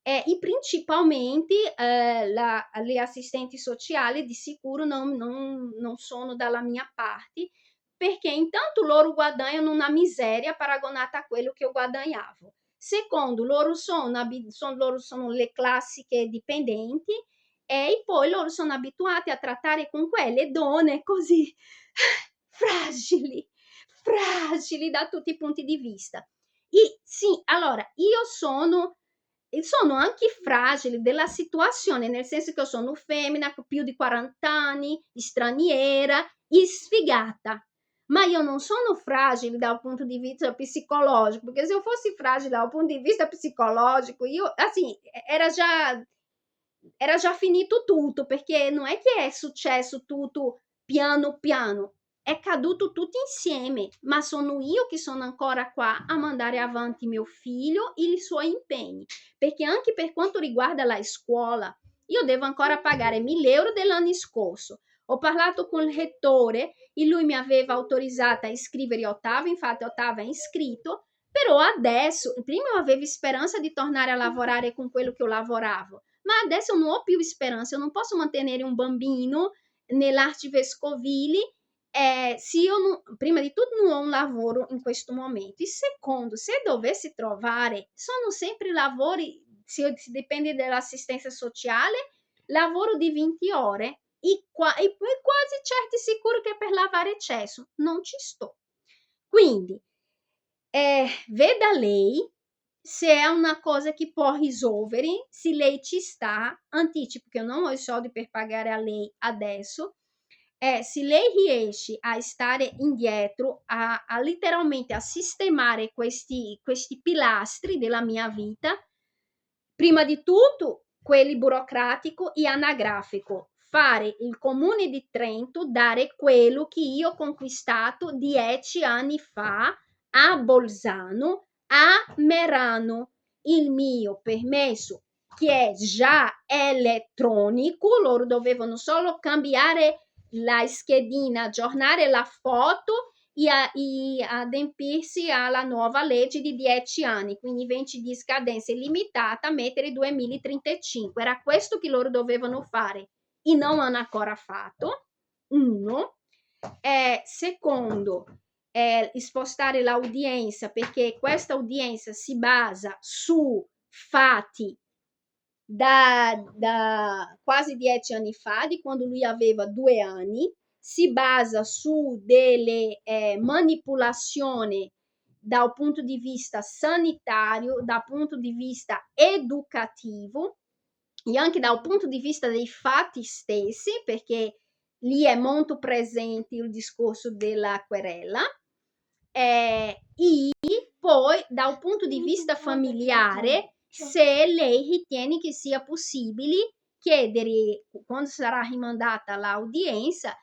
E principalmente le assistenti sociali di sicuro non sono dalla mia parte, perché intanto loro guadagnano una miseria paragonata a quello che io guadagnavo. Secondo, loro sono le classiche dipendenti e poi loro sono abituati a trattare con quelle donne così fragili da tutti i punti di vista. E sì, allora, io sono anche fragile della situazione, nel senso che io sono femmina con più di 40 anni, straniera e sfigata. Ma io non sono fragile dal punto di vista psicologico, perché se io fossi fragile dal punto di vista psicologico, io, assim, era già finito tutto, perché non è che è successo tutto piano piano, è caduto tutto insieme, ma sono io che sono ancora qua a mandare avanti mio figlio e i suoi impegni, perché anche per quanto riguarda la scuola, io devo ancora pagare 1000 euro dell'anno scorso. Ho parlato con il rettore e lui mi aveva autorizzata a iscrivere ottava, infatti ottava è iscritto, Però adesso, prima eu avevo speranza di tornare a lavorare con quello che eu lavoravo, ma adesso eu non ho più speranza, eu não posso mantenere un bambino nell'arte vescovile se io non, prima di tutto non ho un lavoro in questo momento, e secondo, se dovessi trovare, sono sempre lavori, se dipende dall'assistenza sociale, lavoro di 20 ore, e quasi certi sicuro che per lavare cesso non ci sto. Quindi, veda lei se è una cosa che può risolvere, se lei ci sta, anticipo che eu não ho i soldi per pagare a lei adesso, se lei riesce a stare indietro, a literalmente a sistemare questi pilastri della mia vita, prima di tutto quelli burocratico e anagrafico, fare il comune di Trento, dare quello che io ho conquistato 10 anni fa a Bolzano, a Merano, il mio permesso che è già elettronico, loro dovevano solo cambiare la schedina, aggiornare la foto e adempirsi alla nuova legge di 10 anni, quindi invece di scadenza illimitata mettere 2035. Era questo che loro dovevano fare e non hanno ancora fatto. Uno. Secondo, spostare l'udienza, perché questa udienza si basa su fatti da quasi 10 anni fa, di quando lui aveva 2 anni, si basa su delle manipolazioni dal punto di vista sanitario, dal punto di vista educativo e anche dal punto di vista dei fatti stessi, perché lì è molto presente il discorso della querela, e poi dal punto di vista familiare, se lei ritiene che sia possibile chiedere, quando sarà rimandata l'udienza,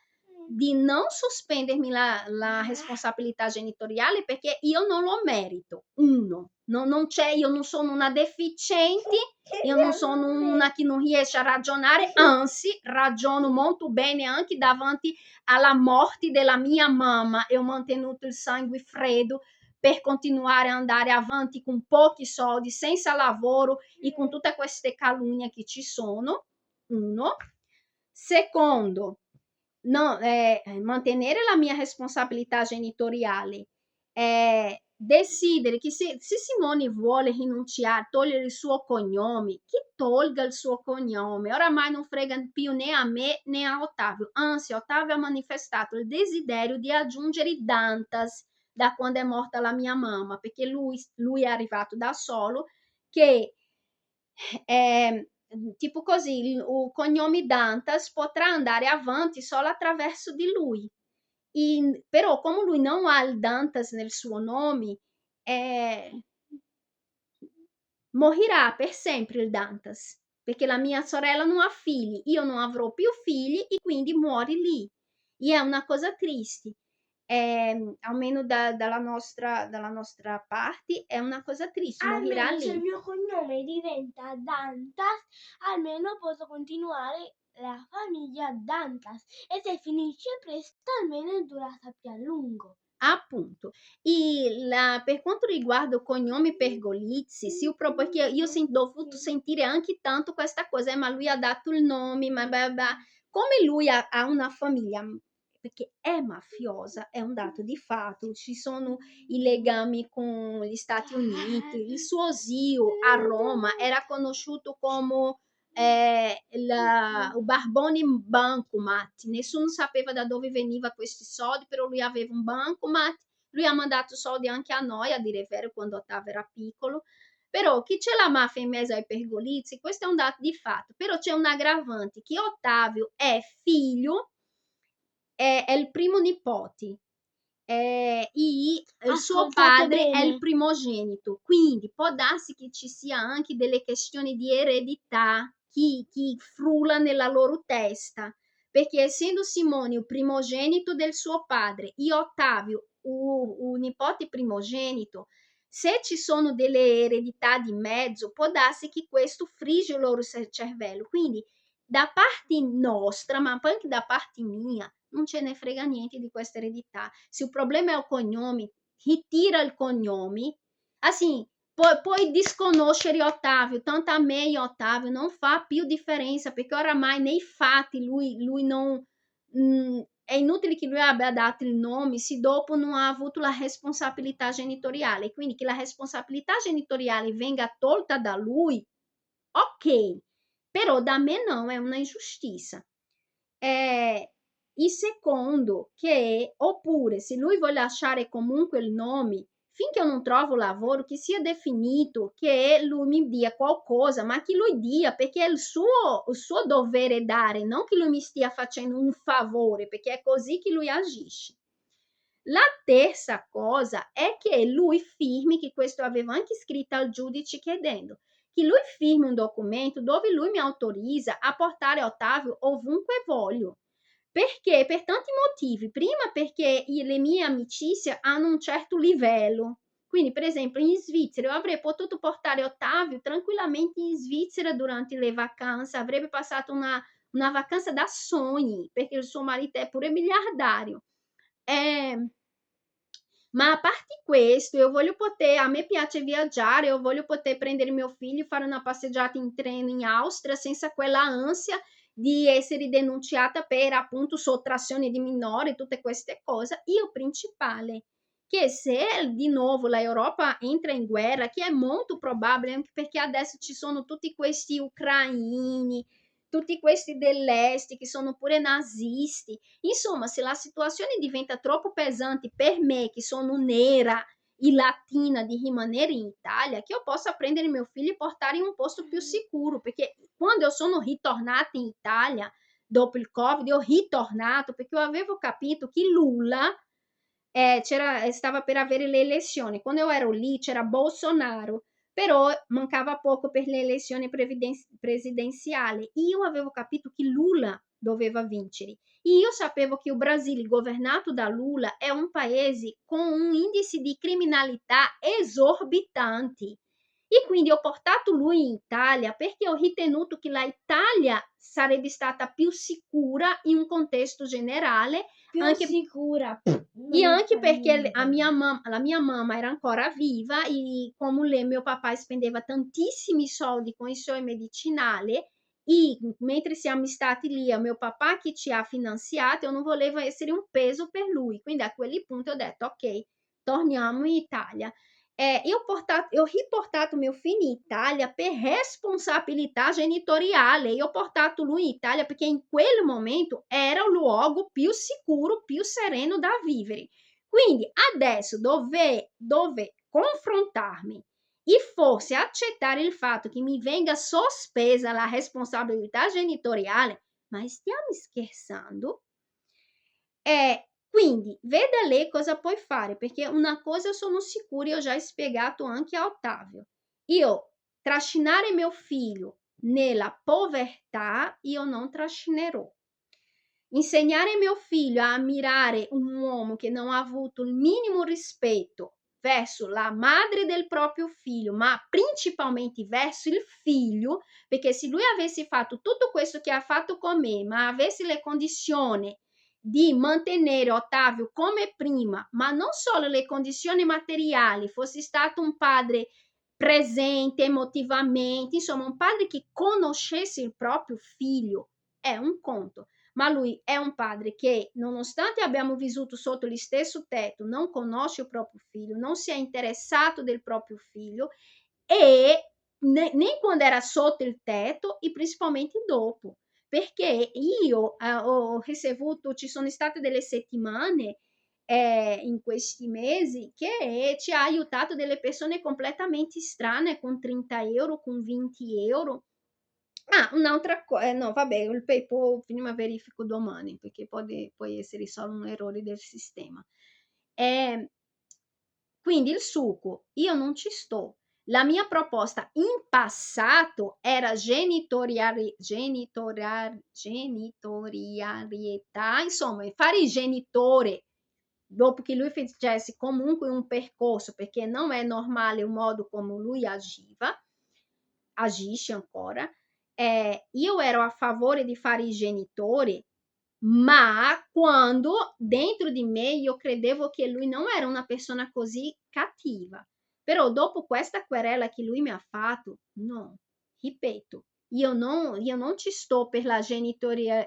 di non sospendermi la responsabilità genitoriale perché io non lo merito. Uno, non c'è, io non sono una deficiente, io non sono una che non riesce a ragionare, anzi, ragiono molto bene anche davanti alla morte della mia mamma. Eu ho mantenuto il sangue freddo per continuare a andare avanti con pochi soldi, senza lavoro e con tutte queste calunnie che ci sono. Uno. Secondo, no, mantenere la mia responsabilità genitoriale, decidere che se Simone vuole rinunciare, togliere il suo cognome, che tolga il suo cognome, oramai non frega più né a me né a Ottavio, anzi Ottavio ha manifestato il desiderio di aggiungere Dantas da quando è morta la mia mamma, perché lui è arrivato da solo, che tipo così, il cognome Dantas potrà andare avanti solo attraverso di lui. Però come lui non ha il Dantas nel suo nome, morirà per sempre il Dantas, perché la mia sorella non ha figli, io non avrò più figli e quindi muori lì. E è una cosa triste. Almeno dalla nostra parte è una cosa triste, morirà Almeno se il lì. mio cognome diventa Dantas, almeno posso continuare la famiglia Dantas. E se finisce presto, almeno è durata più a lungo. Appunto. Per quanto riguarda o cognome Pergolizzi, sì, perché io ho dovuto sentire anche tanto questa cosa, ma lui ha dato il nome, ma blah blah. Come lui ha una famiglia, perché è mafiosa, è un dato di fatto, ci sono i legami con gli Stati Uniti, il suo zio a Roma era conosciuto come o Barbone Bancomat, nessuno sapeva da dove veniva questi soldi, però lui aveva un bancomat, lui ha mandato soldi anche a noi, a dire vero, quando Ottavio era piccolo, però chi c'è la mafia in mezzo ai Pergolizzi, questo è un dato di fatto, però c'è un aggravante, che Ottavio è figlio, è il primo nipote, il suo padre è il primogenito, quindi può darsi che ci sia anche delle questioni di eredità che frulla nella loro testa, perché essendo Simone il primogenito del suo padre e Ottavio un nipote primogenito, se ci sono delle eredità di mezzo, può darsi che questo frigge il loro cervello. Quindi da parte nostra, ma anche da parte mia, non ce ne frega niente di questa eredità. Se il problema è il cognome, ritira il cognome Assim, poi disconoscere Ottavio, tanto amei Ottavio, non fa più differenza, perché oramai nei fatti lui non... è inutile che lui abbia dato il nome se dopo non ha avuto la responsabilità genitoriale, quindi che la responsabilità genitoriale venga tolta da lui, ok, però da me não, è una ingiustizia. Il secondo, che oppure se lui vuole lasciare comunque il nome, finché io non trovo lavoro, che sia definito, che lui mi dia qualcosa, ma che lui dia, perché è il suo dovere dare, non che lui mi stia facendo un favore, perché è così che lui agisce. La terza cosa è che lui firmi, che questo avevo anche scritto al giudice chiedendo, che lui firmi un documento dove lui mi autorizza a portare Ottavio ovunque voglio. Perché? Per tanti motivi. Prima perché le mie amicizie hanno un certo livello. Quindi, per esempio, in Svizzera io avrei potuto portare Ottavio tranquillamente in Svizzera durante le vacanze, avrebbe passato una vacanza da sogni, perché il suo marito è pure miliardario. Ma a parte questo, a me piace viaggiare, io voglio poter prendere mio figlio e fare una passeggiata in treno in Austria senza quella ansia di essere denunciata per appunto sottrazione di minori, tutte queste cose. Io principale, che se di nuovo l'Europa entra in guerra, che è molto probabile anche perché adesso ci sono tutti questi ucraini, tutti questi dell'est che sono pure nazisti. Insomma, se la situazione diventa troppo pesante per me, che sono nera e latina, di rimanere in Italia, che io possa prendere mio figlio e portare in un posto più sicuro, perché quando io sono ritornata in Italia, dopo il Covid, io ho ritornato perché io avevo capito che Lula stava per avere le elezioni. Quando io ero lì c'era Bolsonaro, però mancava poco per le elezioni presidenziali. Io avevo capito che Lula doveva vincere. Io sapevo che il Brasile, governato da Lula, è un paese con un indice di criminalità esorbitante. E quindi ho portato lui in Italia perché ho ritenuto che l'Italia sarebbe stata più sicura in un contesto generale, Più anche sicura. e anche perché la mia mamma era ancora viva e come lei, mio papà spendeva tantissimi soldi con i suoi medicinali e mentre siamo stati lì, è mio papà che ci ha finanziato, io non volevo essere un peso per lui, quindi a quel punto ho detto ok, torniamo in Italia. Io ho riportato mio figlio in Italia per responsabilità genitoriale. Io ho portato lui in Italia perché in quel momento era il luogo più sicuro, più sereno da vivere. Quindi adesso dove confrontarmi e forse accettare il fatto che mi venga sospesa la responsabilità genitoriale, ma stiamo scherzando? Quindi veda lei cosa puoi fare, perché una cosa sono sicura, io ho già spiegato anche a Ottavio. Io trascinare mio figlio nella povertà, io non trascinerò. Insegnare mio figlio a ammirare un uomo che non ha avuto il minimo rispetto verso la madre del proprio figlio, ma principalmente verso il figlio, perché se lui avesse fatto tutto questo che ha fatto con me, ma avesse le condizioni di mantenere Ottavio come prima, ma non solo le condizioni materiali, fosse stato un padre presente emotivamente, insomma un padre che conoscesse il proprio figlio, è un conto. Ma lui è un padre che, nonostante abbiamo vissuto sotto lo stesso tetto, non conosce il proprio figlio, non si è interessato del proprio figlio e né quando era sotto il tetto e principalmente dopo, perché io ho ricevuto, ci sono state delle settimane in questi mesi che ci ha aiutato delle persone completamente strane con 30 euro, con 20 euro. Un'altra cosa, no, vabbè, il PayPal prima verifico domani perché può essere solo un errore del sistema. Quindi il succo, io non ci sto. La mia proposta in passato era genitorialità, insomma, fare il genitore dopo che lui facesse comunque un percorso, perché non è normale il modo come lui agisce ancora. Io ero a favore di fare i genitori, ma quando dentro di me io credevo che lui non era una persona così cattiva. Però dopo questa querela che lui mi ha fatto, no, ripeto, io non ci sto per la genitoria,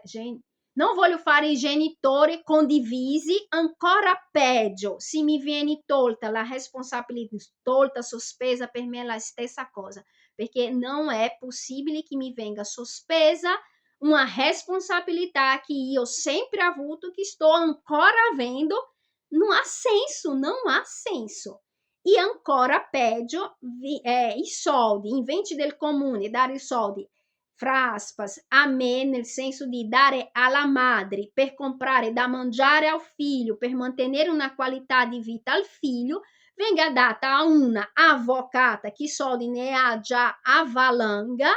non voglio fare i genitori condivisi, ancora peggio, se mi viene tolta la responsabilità, tolta, sospesa, per me è la stessa cosa, perché non è possibile che mi venga sospesa una responsabilità che io sempre avuto, che sto ancora avendo, non ha senso, non ha senso. E ancora peggio, i soldi, invece del comune dare i soldi, fra aspas, a me, nel senso di dare alla madre per comprare da mangiare al figlio, per mantenere una qualità di vita al figlio, venga data a una avvocata che soldi ne ha già a valanga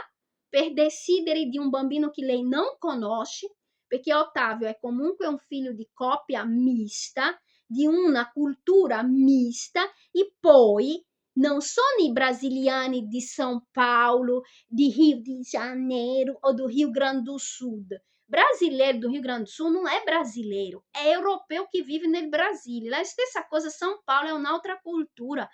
per decidere di un bambino che lei non conosce, perché Ottavio è comunque un figlio di coppia mista, di una cultura mista, e poi non sono i brasiliani di São Paulo, di Rio de Janeiro ou do Rio Grande do Sul. Brasileiro do Rio Grande do Sul não é brasileiro, é europeu que vive no Brasil. A stessa cosa, São Paulo é un'altra cultura.